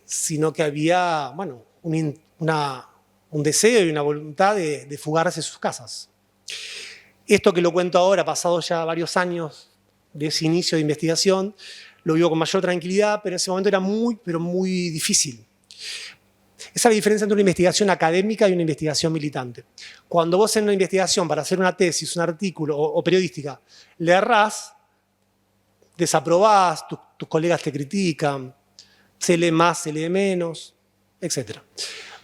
sino que había, bueno, un deseo y una voluntad de fugarse de sus casas. Esto que lo cuento ahora, pasado ya varios años de ese inicio de investigación, lo vivo con mayor tranquilidad, pero en ese momento era muy, pero muy difícil. Esa es la diferencia entre una investigación académica y una investigación militante. Cuando vos en una investigación, para hacer una tesis, un artículo o periodística, le errás, desaprobás, tus colegas te critican, se lee más, se lee menos, etc.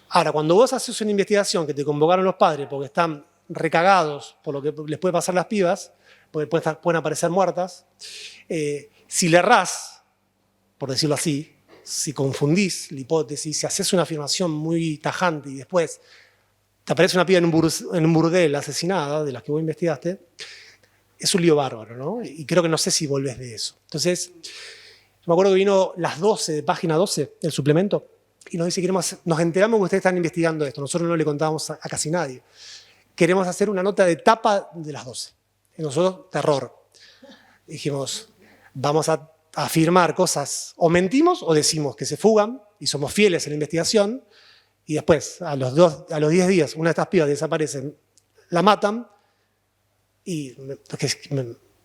Ahora, cuando vos haces una investigación que te convocaron los padres porque están recagados por lo que les puede pasar a las pibas, porque pueden aparecer muertas, si le errás, por decirlo así, si confundís la hipótesis, si haces una afirmación muy tajante y después te aparece una piba en un burdel asesinada, de las que vos investigaste, es un lío bárbaro, ¿no? Y creo que no sé si volvés de eso. Entonces, yo me acuerdo que vino las 12 de página 12 del suplemento y nos dice, nos enteramos que ustedes están investigando esto, nosotros no le contábamos a casi nadie. Queremos hacer una nota de tapa de las 12. Y nosotros, terror. Dijimos, vamos a afirmar cosas, o mentimos o decimos que se fugan y somos fieles en la investigación, y después, a los 10 días, una de estas pibas desaparecen, la matan, y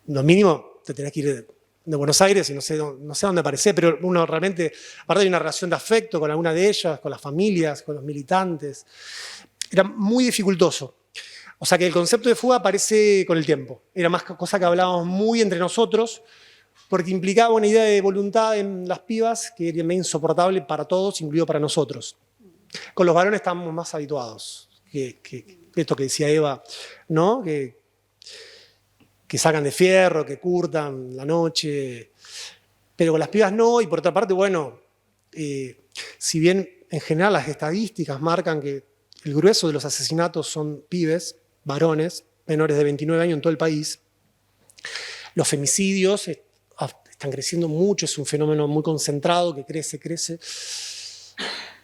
lo mínimo te tenés que ir de Buenos Aires y no sé dónde aparecer, pero uno realmente, aparte hay una relación de afecto con alguna de ellas, con las familias, con los militantes, era muy dificultoso. O sea que el concepto de fuga aparece con el tiempo, era más cosa que hablábamos muy entre nosotros, porque implicaba una idea de voluntad en las pibas que era insoportable para todos, incluido para nosotros. Con los varones estamos más habituados, que esto que decía Eva, ¿no? Que sacan de fierro, que curtan la noche, pero con las pibas no, y por otra parte, bueno, si bien en general las estadísticas marcan que el grueso de los asesinatos son pibes, varones, menores de 29 años en todo el país, los femicidios están creciendo mucho, es un fenómeno muy concentrado que crece.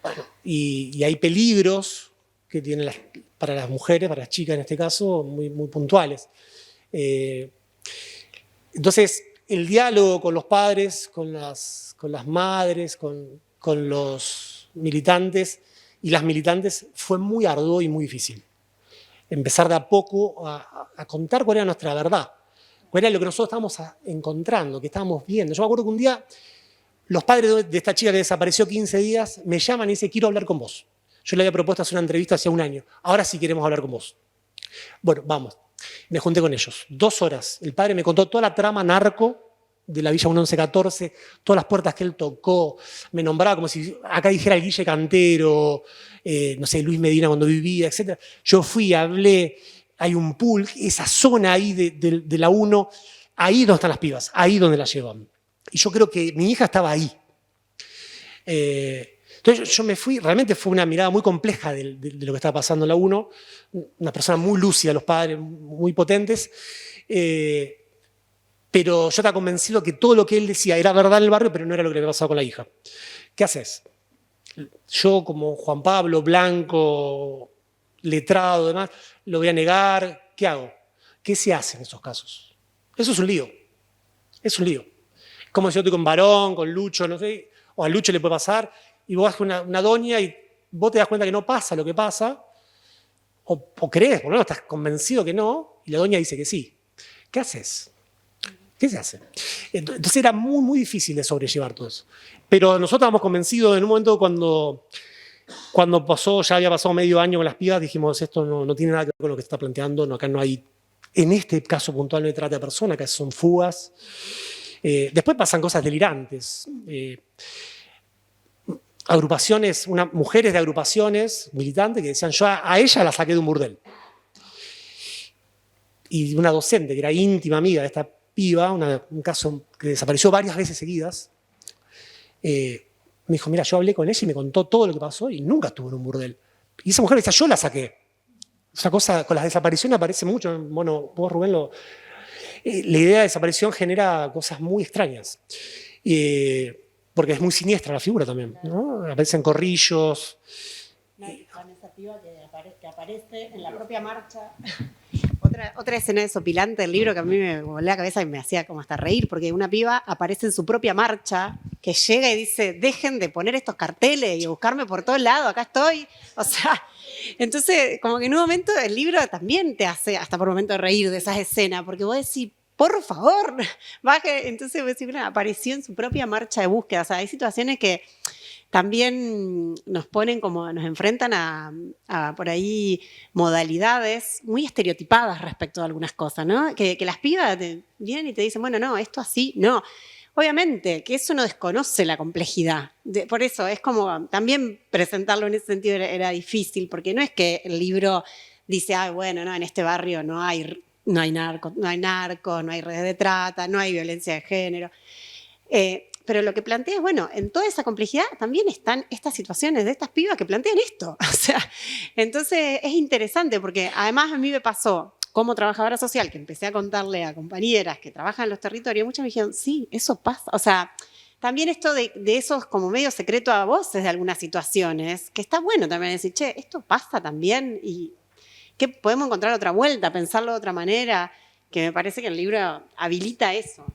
Bueno, y hay peligros que tienen para las mujeres, para las chicas en este caso, muy, muy puntuales. Entonces, el diálogo con los padres, con las madres, con los militantes y las militantes fue muy arduo y muy difícil. Empezar de a poco a contar cuál era nuestra verdad, cuál era lo que nosotros estábamos encontrando, que estábamos viendo. Yo me acuerdo que un día los padres de esta chica que desapareció 15 días me llaman y dicen, quiero hablar con vos. Yo le había propuesto hacer una entrevista hace un año, ahora sí queremos hablar con vos. Bueno, vamos. Me junté con ellos, 2 horas. El padre me contó toda la trama narco de la Villa 1114, todas las puertas que él tocó, me nombraba como si acá dijera el Guille Cantero, no sé, Luis Medina cuando vivía, etc. Yo fui, hablé, hay un pool, esa zona ahí de la 1, ahí donde están las pibas, ahí donde las llevan. Y yo creo que mi hija estaba ahí. Entonces yo me fui, realmente fue una mirada muy compleja de lo que estaba pasando en la 1, una persona muy lúcida, los padres muy potentes, pero yo estaba convencido que todo lo que él decía era verdad en el barrio, pero no era lo que le había pasado con la hija. ¿Qué haces? Yo como Juan Pablo, blanco, letrado, demás, lo voy a negar, ¿qué hago? ¿Qué se hace en esos casos? Eso es un lío. Es un lío. Como si yo estoy con Varón, con Lucho, no sé, o a Lucho le puede pasar, y vos vas con una doña y vos te das cuenta que no pasa lo que pasa, o crees, por lo menos estás convencido que no, y la doña dice que sí. ¿Qué haces? ¿Qué se hace? Entonces era muy, muy difícil de sobrellevar todo eso. Pero nosotros estábamos convencidos en un momento cuando pasó, ya había pasado medio año con las pibas, dijimos, esto no tiene nada que ver con lo que se está planteando, no, acá no hay, en este caso puntual no hay trata de personas, acá son fugas. Después pasan cosas delirantes. Agrupaciones, mujeres de agrupaciones militantes que decían, yo a ella la saqué de un burdel. Y una docente que era íntima amiga de esta piba, un caso que desapareció varias veces seguidas, me dijo, mira, yo hablé con ella y me contó todo lo que pasó y nunca estuvo en un burdel. Y esa mujer decía, yo la saqué. Esa cosa con las desapariciones aparece mucho. Bueno, vos, Rubén, la idea de desaparición genera cosas muy extrañas. Porque es muy siniestra la figura también, ¿no? Aparecen corrillos. Con esa piba que aparece en la propia marcha. Otra escena desopilante del libro que a mí me voló la cabeza y me hacía como hasta reír, porque una piba aparece en su propia marcha, que llega y dice, dejen de poner estos carteles y buscarme por todos lados, acá estoy. O sea, entonces como que en un momento el libro también te hace hasta por un momento reír de esas escenas, porque vos decís, por favor, baje. Entonces vos decís, bueno, apareció en su propia marcha de búsqueda. O sea, hay situaciones que también nos ponen como, nos enfrentan a por ahí modalidades muy estereotipadas respecto a algunas cosas, ¿no? Que las pibas vienen y te dicen, bueno, no, esto así, no. Obviamente, que eso no desconoce la complejidad. Por eso es como, también presentarlo en ese sentido era difícil, porque no es que el libro dice, ah, bueno, no, en este barrio no hay narcos, no hay redes de trata, no hay violencia de género. Pero lo que plantea es, bueno, en toda esa complejidad también están estas situaciones de estas pibas que plantean esto. O sea, entonces es interesante porque además a mí me pasó como trabajadora social que empecé a contarle a compañeras que trabajan en los territorios, muchas me dijeron, sí, eso pasa. O sea, también esto de esos como medio secreto a voces de algunas situaciones, que está bueno también decir, che, esto pasa también y que podemos encontrar otra vuelta, pensarlo de otra manera, que me parece que el libro habilita eso.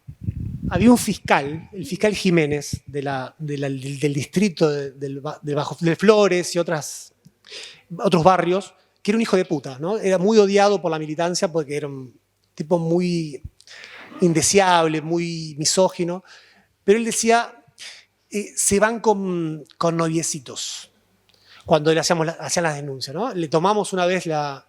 Había un fiscal, el fiscal Jiménez, del distrito de Flores y otros barrios, que era un hijo de puta, ¿no? Era muy odiado por la militancia porque era un tipo muy indeseable, muy misógino. Pero él decía, se van con noviecitos, cuando le hacían las denuncias, ¿no? Le tomamos una vez la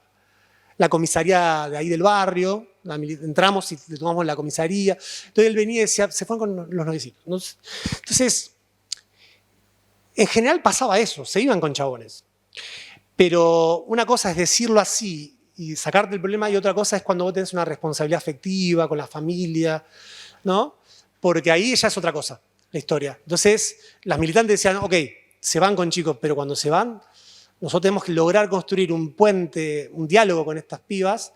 comisaría de ahí del barrio, entramos y le tomamos la comisaría. Entonces él venía y decía, se fueron con los noviecitos. Entonces, en general pasaba eso, se iban con chabones. Pero una cosa es decirlo así y sacarte el problema y otra cosa es cuando vos tenés una responsabilidad afectiva con la familia, ¿no? Porque ahí ya es otra cosa, la historia. Entonces, las militantes decían, ok, se van con chicos, pero cuando se van, nosotros tenemos que lograr construir un puente, un diálogo con estas pibas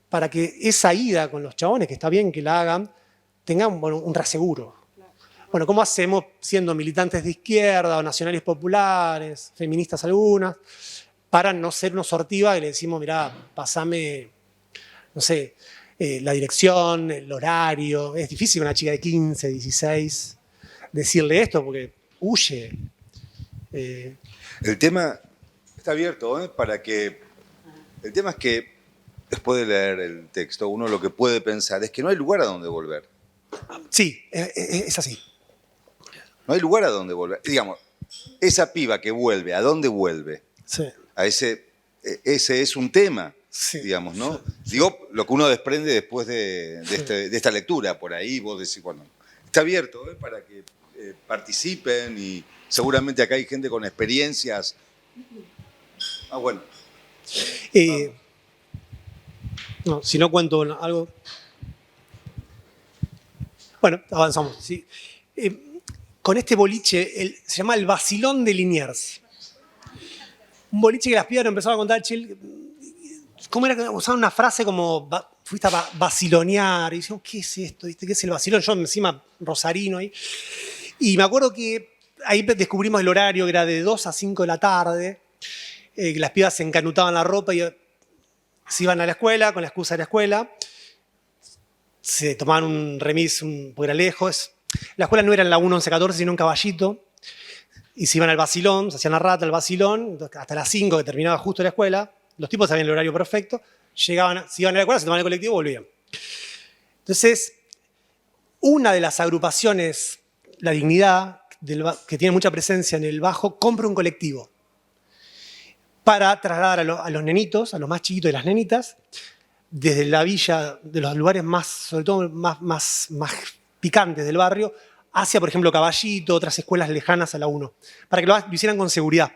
para que esa ida con los chabones, que está bien que la hagan, tengan un reaseguro. Bueno, ¿cómo hacemos siendo militantes de izquierda o nacionales populares, feministas algunas, para no ser unos sortivas que le decimos, mirá, pasame, no sé, la dirección, el horario? Es difícil a una chica de 15, 16 decirle esto porque huye. El tema está abierto, para que... El tema es que después de leer el texto, uno lo que puede pensar es que no hay lugar a donde volver. Sí, es así. No hay lugar a donde volver. Digamos, esa piba que vuelve, ¿a dónde vuelve? Sí. Ese es un tema, Sí. digamos, ¿no? Digo, lo que uno desprende después de esta lectura. Por ahí vos decís, bueno, está abierto para que participen y seguramente acá hay gente con experiencias. Ah, bueno. No, si no cuento algo. Bueno, avanzamos. ¿Sí? Con este boliche, se llama el Vacilón de Liniers. Un boliche que las pibas empezaban a contar, ¿cómo era que usaban una frase como fuiste a vacilonear? Y decían, ¿qué es esto? ¿Qué es el vacilón? Yo encima rosarino ahí. Y me acuerdo que ahí descubrimos el horario, que era de 2 a 5 de la tarde, que las pibas se encanutaban la ropa y se iban a la escuela con la excusa de la escuela, se tomaban un remis porque era lejos. La escuela no era en la 1-11-14, sino en Caballito, y se iban al vacilón, se hacían la rata al vacilón, hasta las 5 que terminaba justo la escuela. Los tipos sabían el horario perfecto, se iban a la escuela, se tomaban el colectivo y volvían. Entonces, una de las agrupaciones, La Dignidad, que tiene mucha presencia en el Bajo, compra un colectivo para trasladar a los nenitos, a los más chiquitos y las nenitas, desde la villa, de los lugares más, sobre todo más picantes del barrio, hacia, por ejemplo, Caballito, otras escuelas lejanas a la 1, para que lo hicieran con seguridad.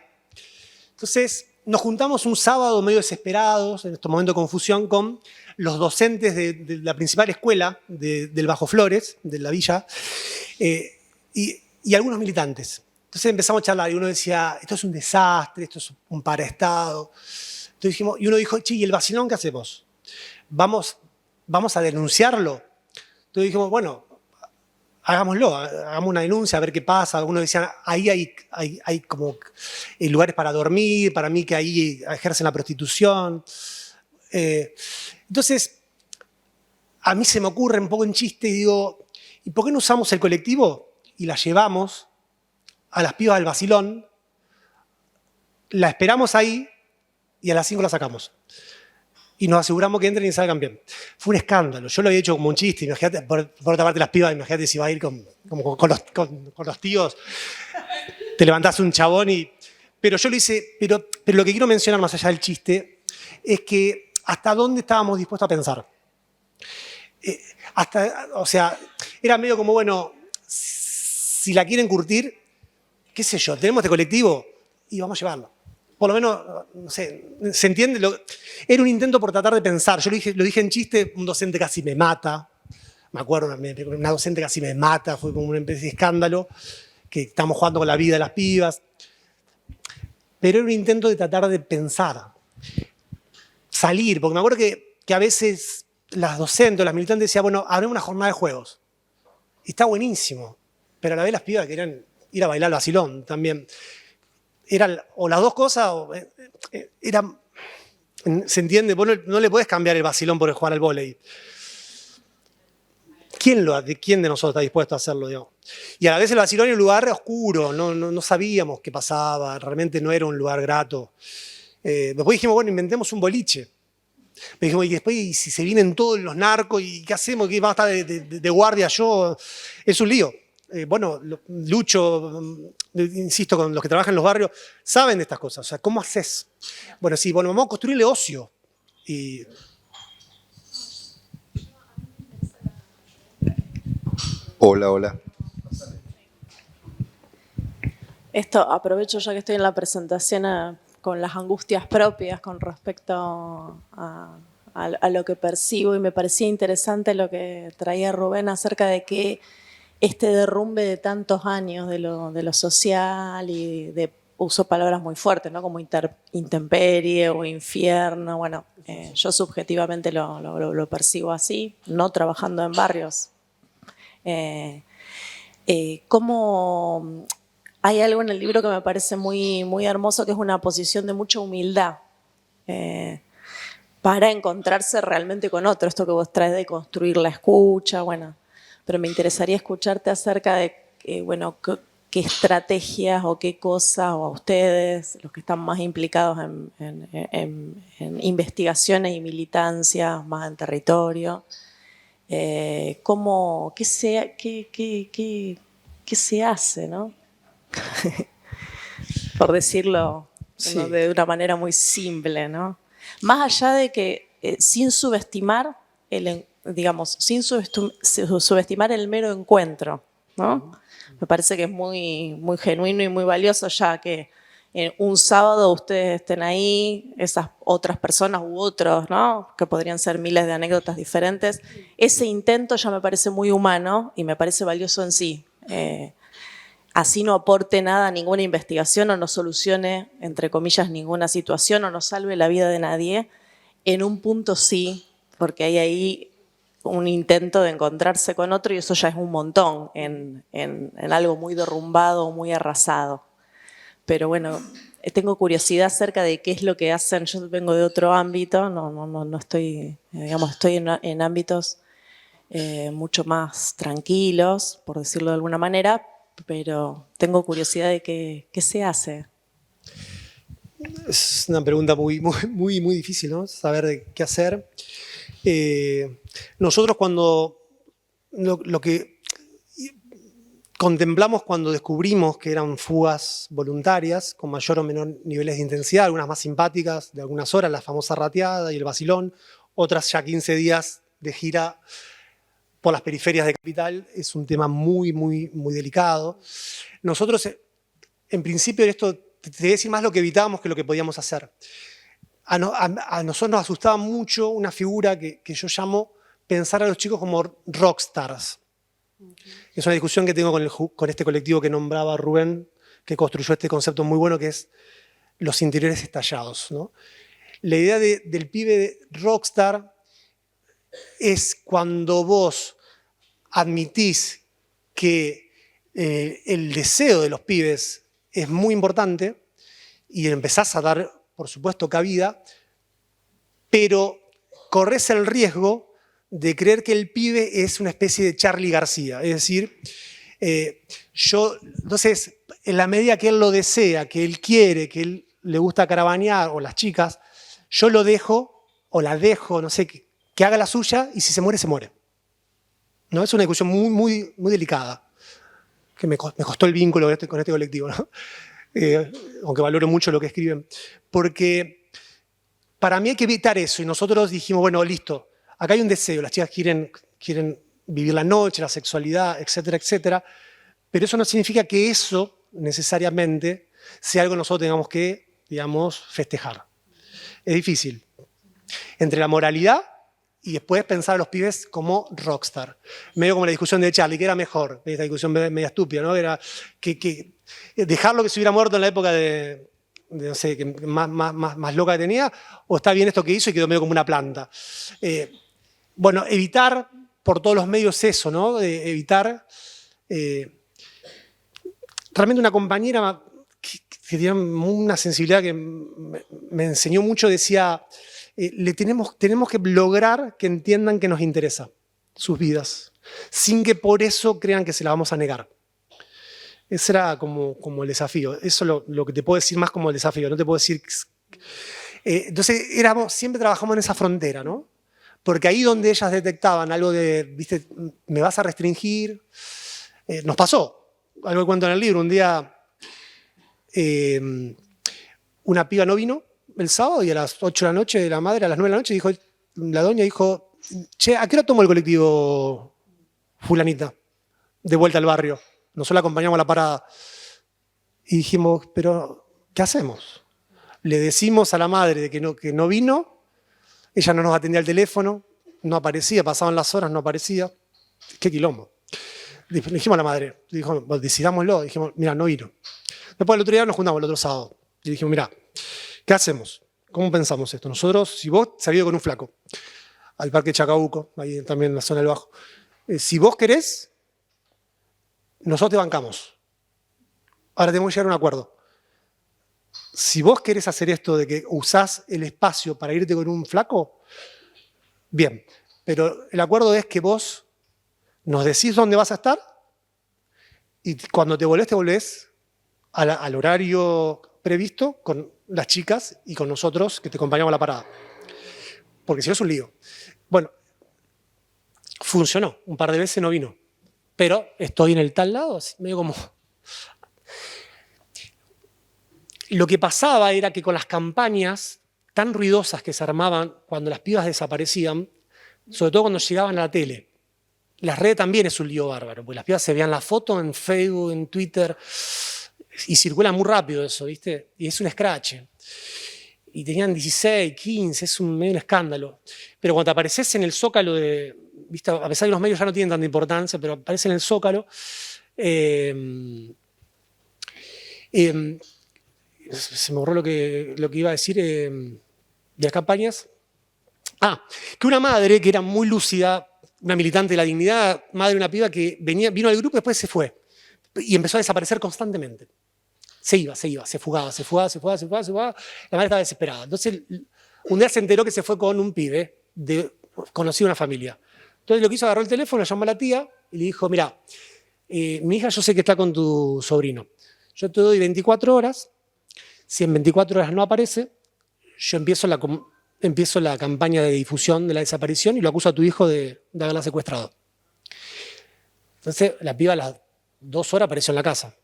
Entonces, nos juntamos un sábado medio desesperados, en estos momentos de confusión, con los docentes de la principal escuela del Bajo Flores, de la villa, y algunos militantes. Entonces empezamos a charlar y uno decía, esto es un desastre, esto es un paraestado. Entonces dijimos, y uno dijo, che, ¿y el vacilón qué hacemos? ¿Vamos a denunciarlo? Entonces dijimos, bueno, hagámoslo, hagamos una denuncia, a ver qué pasa. Algunos decían, ahí hay como lugares para dormir, para mí que ahí ejercen la prostitución. Entonces, a mí se me ocurre un poco en chiste y digo, ¿y por qué no usamos el colectivo y la llevamos a las pibas del vacilón, la esperamos ahí y a las 5 la sacamos? Y nos aseguramos que entren y salgan bien. Fue un escándalo. Yo lo había hecho como un chiste. Imagínate, por otra parte, las pibas, imagínate si va a ir con los tíos. Te levantás un chabón y... Pero yo lo hice... Pero lo que quiero mencionar más allá del chiste es que hasta dónde estábamos dispuestos a pensar. O sea, era medio como, bueno, si la quieren curtir, qué sé yo, tenemos este colectivo y vamos a llevarlo. Por lo menos, no sé, ¿se entiende? Era un intento por tratar de pensar. Yo lo dije en chiste, un docente casi me mata. Me acuerdo, una docente casi me mata, fue como una especie de escándalo, que estamos jugando con la vida de las pibas. Pero era un intento de tratar de pensar, salir, porque me acuerdo que a veces las docentes, las militantes decían, bueno, haremos una jornada de juegos. Y está buenísimo, pero a la vez las pibas querían ir a bailar al vacilón también. Eran o las dos cosas, ¿se entiende? Vos no le podés cambiar el vacilón por jugar al vóley. ¿Quién de nosotros está dispuesto a hacerlo? Digamos? Y a la vez el vacilón era un lugar oscuro, no sabíamos qué pasaba, realmente no era un lugar grato. Después dijimos, bueno, inventemos un boliche. Me dijimos, y después, ¿y si se vienen todos los narcos? ¿Y qué hacemos? ¿Qué vamos a estar de guardia yo? Es un lío. Bueno, Lucho, insisto, con los que trabajan en los barrios, saben de estas cosas. O sea, ¿cómo haces? Bueno, sí, bueno, vamos a construirle ocio. Y... Hola. Esto aprovecho ya que estoy en la presentación con las angustias propias con respecto a lo que percibo, y me parecía interesante lo que traía Rubén acerca de que este derrumbe de tantos años de lo social y uso palabras muy fuertes, ¿no? Como intemperie o infierno. Bueno, yo subjetivamente lo percibo así, no trabajando en barrios. ¿Cómo...? Hay algo en el libro que me parece muy, muy hermoso, que es una posición de mucha humildad para encontrarse realmente con otro. Esto que vos traes de construir la escucha, bueno, pero me interesaría escucharte acerca de, bueno, qué estrategias o qué cosas, o a ustedes, los que están más implicados en investigaciones y militancias más en territorio, qué se hace, ¿no? Por decirlo Sí. de una manera muy simple, ¿no? Más allá de que sin subestimar subestimar el mero encuentro, ¿no? Me parece que es muy, muy genuino y muy valioso ya que un sábado ustedes estén ahí, esas otras personas u otros, ¿no? Que podrían ser miles de anécdotas diferentes. Ese intento ya me parece muy humano y me parece valioso en sí. Así no aporte nada a ninguna investigación o no solucione, entre comillas, ninguna situación o no salve la vida de nadie, en un punto sí, porque hay ahí un intento de encontrarse con otro y eso ya es un montón en algo muy derrumbado, muy arrasado. Pero bueno, tengo curiosidad acerca de qué es lo que hacen. Yo vengo de otro ámbito, no estoy, digamos, estoy en ámbitos mucho más tranquilos, por decirlo de alguna manera, pero tengo curiosidad de qué se hace. Es una pregunta muy difícil, ¿no? Saber de qué hacer. Nosotros cuando lo que contemplamos cuando descubrimos que eran fugas voluntarias, con mayor o menor niveles de intensidad, algunas más simpáticas, de algunas horas, la famosa rateada y el vacilón, otras ya 15 días de gira por las periferias de Capital, es un tema muy delicado. Nosotros, en principio, esto te voy a decir más lo que evitábamos que lo que podíamos hacer. A nosotros nos asustaba mucho una figura que yo llamo pensar a los chicos como rockstars. Es una discusión que tengo con este colectivo que nombraba Rubén, que construyó este concepto muy bueno que es los interiores estallados, ¿no? La idea del pibe rockstar es cuando vos admitís que el deseo de los pibes es muy importante y empezás a dar, por supuesto, cabida, pero corres el riesgo de creer que el pibe es una especie de Charly García. Es decir, entonces, en la medida que él lo desea, que él quiere, que él le gusta caravanear, o las chicas, yo lo dejo, o la dejo, no sé, que haga la suya, y si se muere, se muere. ¿No? Es una discusión muy delicada, que me costó el vínculo con este colectivo, ¿no? Aunque valoro mucho lo que escriben. Porque para mí hay que evitar eso, y nosotros dijimos, bueno, listo, acá hay un deseo, las chicas quieren vivir la noche, la sexualidad, etcétera, etcétera, pero eso no significa que eso necesariamente sea algo que nosotros tengamos que, digamos, festejar. Es difícil. Entre la moralidad y después pensar a los pibes como rockstar. Medio como la discusión de Charlie, que era mejor, esta discusión media estúpida, ¿no? Era que dejarlo que se hubiera muerto en la época de no sé, que más loca que tenía, o está bien esto que hizo y quedó medio como una planta. Bueno, evitar por todos los medios eso, ¿no? Evitar... realmente una compañera que tenía una sensibilidad que me enseñó mucho, decía, tenemos que lograr que entiendan que nos interesa sus vidas, sin que por eso crean que se la vamos a negar. Ese era como el desafío. Eso es lo que te puedo decir más como el desafío. No te puedo decir... entonces, siempre trabajamos en esa frontera, ¿no? Porque ahí donde ellas detectaban algo de, viste, me vas a restringir, nos pasó. Algo que cuento en el libro. Un día una piba no vino el sábado y a las 8 de la noche, la madre a las 9 de la noche, la doña dijo, che, ¿a qué hora tomo el colectivo fulanita? De vuelta al barrio. Nosotros la acompañamos a la parada. Y dijimos, pero, ¿qué hacemos? Le decimos a la madre de que no vino, ella no nos atendía al teléfono, no aparecía, pasaban las horas, no aparecía. Qué quilombo. Le dijimos a la madre, dijo, decidámoslo. Dijimos, mira, no vino. Después el otro día nos juntamos, el otro sábado. Y dijimos, mira, ¿qué hacemos? ¿Cómo pensamos esto? Nosotros, si vos salís con un flaco al Parque Chacabuco, ahí también en la zona del Bajo, si vos querés, nosotros te bancamos. Ahora tenemos que llegar a un acuerdo. Si vos querés hacer esto de que usás el espacio para irte con un flaco, bien. Pero el acuerdo es que vos nos decís dónde vas a estar y cuando te volvés al horario previsto con las chicas y con nosotros que te acompañamos a la parada. Porque si no es un lío. Bueno, funcionó. Un par de veces no vino. Pero estoy en el tal lado, así, medio como... Lo que pasaba era que con las campañas tan ruidosas que se armaban cuando las pibas desaparecían, sobre todo cuando llegaban a la tele, las redes también es un lío bárbaro, porque las pibas se veían la foto en Facebook, en Twitter, y circula muy rápido eso, ¿viste? Y es un scratch. Y tenían 16, 15, es medio un escándalo. Pero cuando te apareces en el zócalo ¿viste? A pesar de que los medios ya no tienen tanta importancia, pero aparece en el zócalo, se me borró lo que iba a decir de las campañas. Que una madre que era muy lúcida, una militante de la dignidad, madre de una piba que vino al grupo y después se fue. Y empezó a desaparecer constantemente. se fugaba. La madre estaba desesperada. Entonces, un día se enteró que se fue con un pibe, conocido de una familia. Entonces lo que hizo, agarró el teléfono, llamó a la tía y le dijo, mira, mi hija yo sé que está con tu sobrino. Yo te doy 24 horas. Si en 24 horas no aparece, yo empiezo la campaña de difusión de la desaparición y lo acuso a tu hijo de haberla secuestrado. Entonces la piba a las 2 horas apareció en la casa,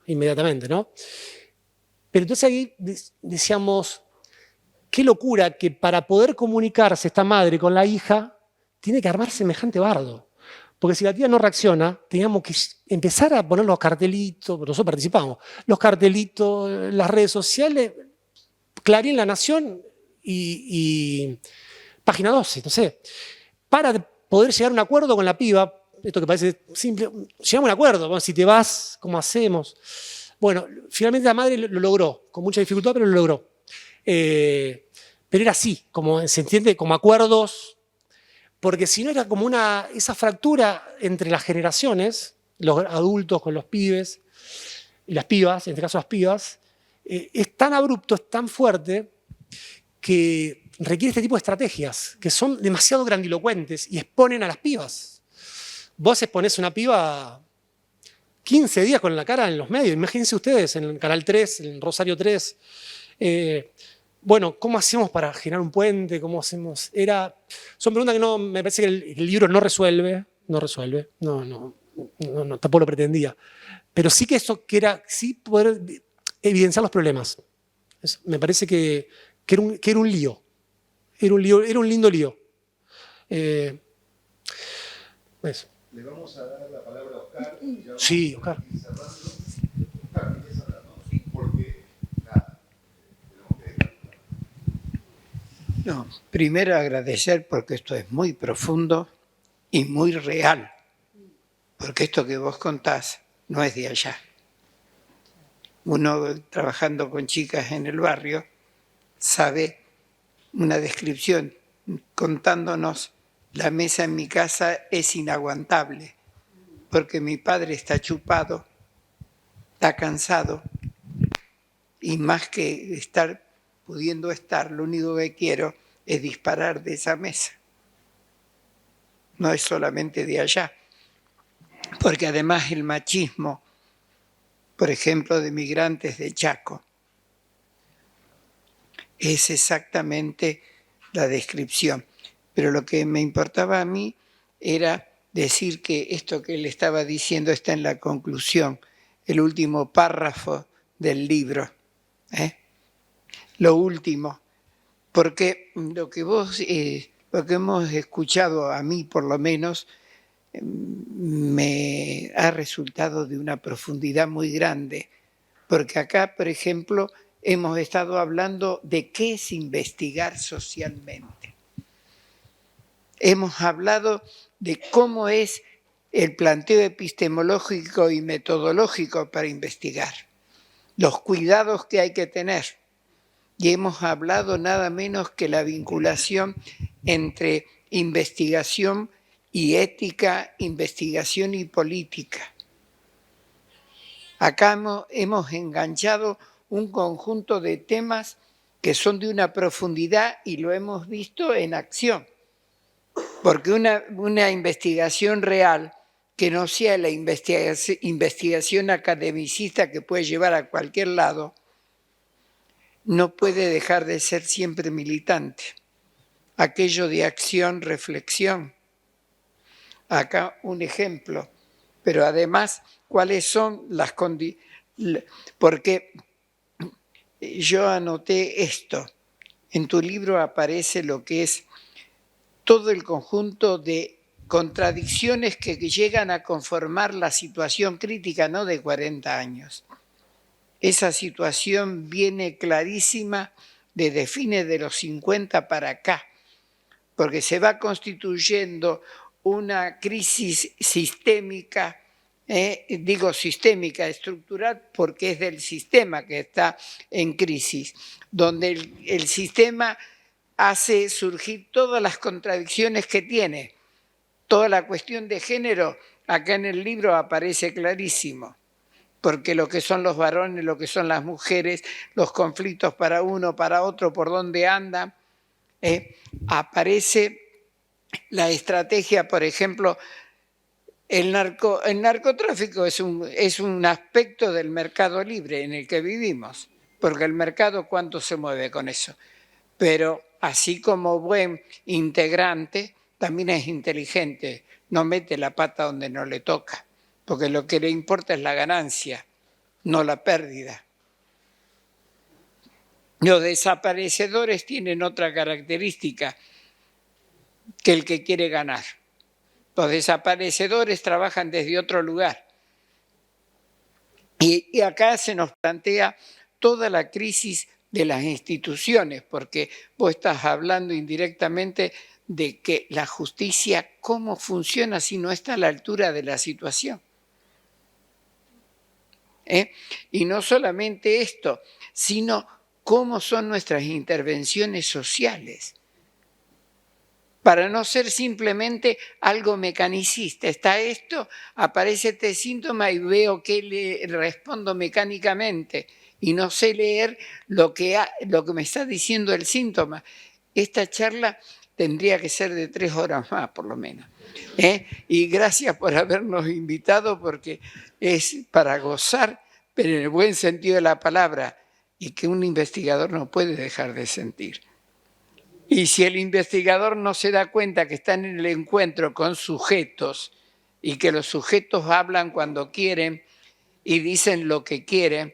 inmediatamente, ¿no? Pero entonces ahí decíamos, qué locura que para poder comunicarse esta madre con la hija, tiene que armar semejante bardo. Porque si la tía no reacciona, teníamos que empezar a poner los cartelitos, nosotros participamos, los cartelitos, las redes sociales, Clarín, La Nación y Página 12, no sé, para poder llegar a un acuerdo con la piba, esto que parece simple, llegamos a un acuerdo, bueno, si te vas, ¿cómo hacemos? Bueno, finalmente la madre lo logró, con mucha dificultad, pero lo logró. Pero era así, como se entiende, como acuerdos, porque si no era como esa fractura entre las generaciones, los adultos con los pibes, y las pibas, en este caso las pibas, es tan abrupto, es tan fuerte, que requiere este tipo de estrategias, que son demasiado grandilocuentes y exponen a las pibas. Vos exponés a una piba 15 días con la cara en los medios, imagínense ustedes, en el Canal 3, en Rosario 3, bueno, ¿cómo hacemos para generar un puente? ¿Cómo hacemos? Son preguntas que me parece que el libro no resuelve, tampoco lo pretendía. Pero sí que eso, sí poder evidenciar los problemas. Me parece que era un lío. Era un lindo lío. Eso. Le vamos a dar la palabra a Oscar. Sí, Oscar. No, primero agradecer porque esto es muy profundo y muy real, porque esto que vos contás no es de allá. Uno trabajando con chicas en el barrio sabe una descripción contándonos: la mesa en mi casa es inaguantable porque mi padre está chupado, está cansado y más que pudiendo estar, lo único que quiero es disparar de esa mesa. No es solamente de allá, porque además el machismo, por ejemplo, de migrantes de Chaco, es exactamente la descripción. Pero lo que me importaba a mí era decir que esto que él estaba diciendo está en la conclusión, el último párrafo del libro. Lo último, porque lo que hemos escuchado, a mí por lo menos, me ha resultado de una profundidad muy grande, porque acá, por ejemplo, hemos estado hablando de qué es investigar socialmente. Hemos hablado de cómo es el planteo epistemológico y metodológico para investigar, los cuidados que hay que tener. Y hemos hablado nada menos que la vinculación entre investigación y ética, investigación y política. Acá hemos enganchado un conjunto de temas que son de una profundidad y lo hemos visto en acción. Porque una investigación real, que no sea la investigación academicista que puede llevar a cualquier lado, no puede dejar de ser siempre militante. Aquello de acción, reflexión. Acá un ejemplo, pero además, ¿cuáles son las condiciones? Porque yo anoté esto. En tu libro aparece lo que es todo el conjunto de contradicciones que llegan a conformar la situación crítica, no de 40 años. Esa situación viene clarísima desde fines de los 50 para acá, porque se va constituyendo una crisis sistémica, digo sistémica, estructural, porque es del sistema que está en crisis, donde el sistema hace surgir todas las contradicciones que tiene. Toda la cuestión de género, acá en el libro aparece clarísimo. porque lo que son los varones, lo que son las mujeres, los conflictos para uno, para otro, por dónde andan. Aparece la estrategia, por ejemplo, el narcotráfico es un aspecto del mercado libre en el que vivimos, porque el mercado cuánto se mueve con eso. Pero así como buen integrante, también es inteligente, no mete la pata donde no le toca, porque lo que le importa es la ganancia, no la pérdida. Los desaparecedores tienen otra característica que el que quiere ganar. Los desaparecedores trabajan desde otro lugar. Y acá se nos plantea toda la crisis de las instituciones, porque vos estás hablando indirectamente de que la justicia, ¿cómo funciona si no está a la altura de la situación? Y no solamente esto, sino cómo son nuestras intervenciones sociales, para no ser simplemente algo mecanicista. Está esto, aparece este síntoma y veo que le respondo mecánicamente y no sé leer lo que me está diciendo el síntoma. Esta charla tendría que ser de 3 horas más, por lo menos. Y gracias por habernos invitado, porque es para gozar, pero en el buen sentido de la palabra, y que un investigador no puede dejar de sentir. Y si el investigador no se da cuenta que está en el encuentro con sujetos y que los sujetos hablan cuando quieren y dicen lo que quieren,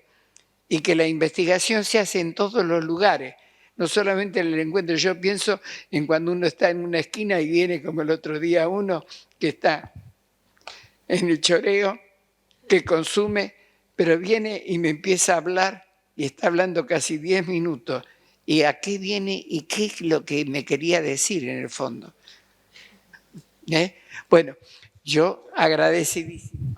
y que la investigación se hace en todos los lugares, no solamente en el encuentro. Yo pienso en cuando uno está en una esquina y viene como el otro día uno que está en el choreo, que consume, pero viene y me empieza a hablar y está hablando casi 10 minutos. ¿Y a qué viene y qué es lo que me quería decir en el fondo? Bueno, yo agradecidísimo.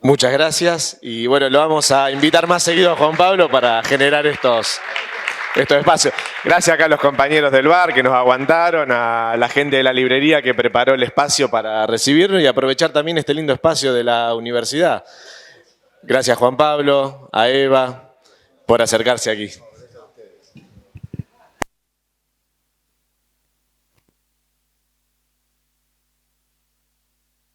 Muchas gracias. Y bueno, lo vamos a invitar más seguido a Juan Pablo para generar estos espacios. Gracias acá a los compañeros del bar que nos aguantaron, a la gente de la librería que preparó el espacio para recibirnos y aprovechar también este lindo espacio de la universidad. Gracias Juan Pablo, a Eva, por acercarse aquí.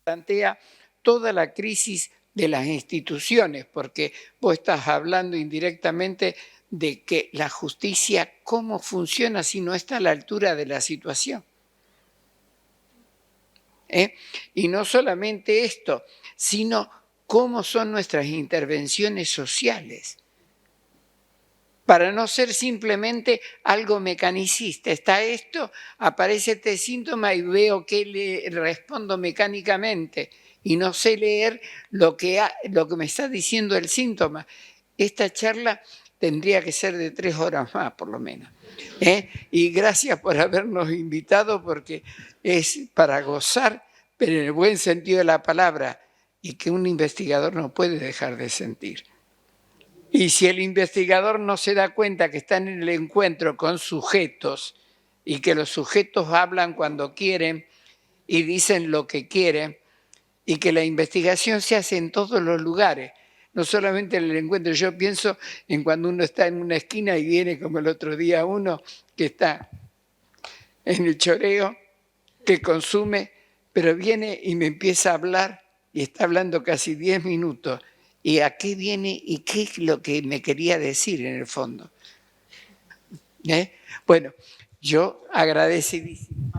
Plantea toda la crisis de las instituciones, porque vos estás hablando indirectamente de que la justicia, ¿cómo funciona si no está a la altura de la situación? Y no solamente esto, sino cómo son nuestras intervenciones sociales, para no ser simplemente algo mecanicista. Está esto, aparece este síntoma y veo que le respondo mecánicamente y no sé leer lo que me está diciendo el síntoma. Esta charla tendría que ser de 3 horas más, por lo menos. Y gracias por habernos invitado, porque es para gozar, pero en el buen sentido de la palabra, y que un investigador no puede dejar de sentir. Y si el investigador no se da cuenta que está en el encuentro con sujetos y que los sujetos hablan cuando quieren y dicen lo que quieren, y que la investigación se hace en todos los lugares, no solamente en el encuentro. Yo pienso en cuando uno está en una esquina y viene como el otro día uno que está en el choreo, que consume, pero viene y me empieza a hablar y está hablando casi 10 minutos. ¿Y a qué viene y qué es lo que me quería decir en el fondo? Bueno, yo agradecidísimo.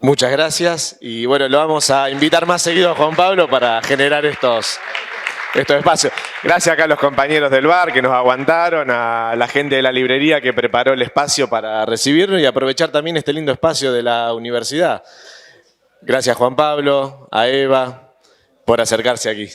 Muchas gracias y bueno, lo vamos a invitar más seguido a Juan Pablo para generar estos espacios. Gracias acá a los compañeros del bar que nos aguantaron, a la gente de la librería que preparó el espacio para recibirnos y aprovechar también este lindo espacio de la universidad. Gracias Juan Pablo, a Eva, por acercarse aquí.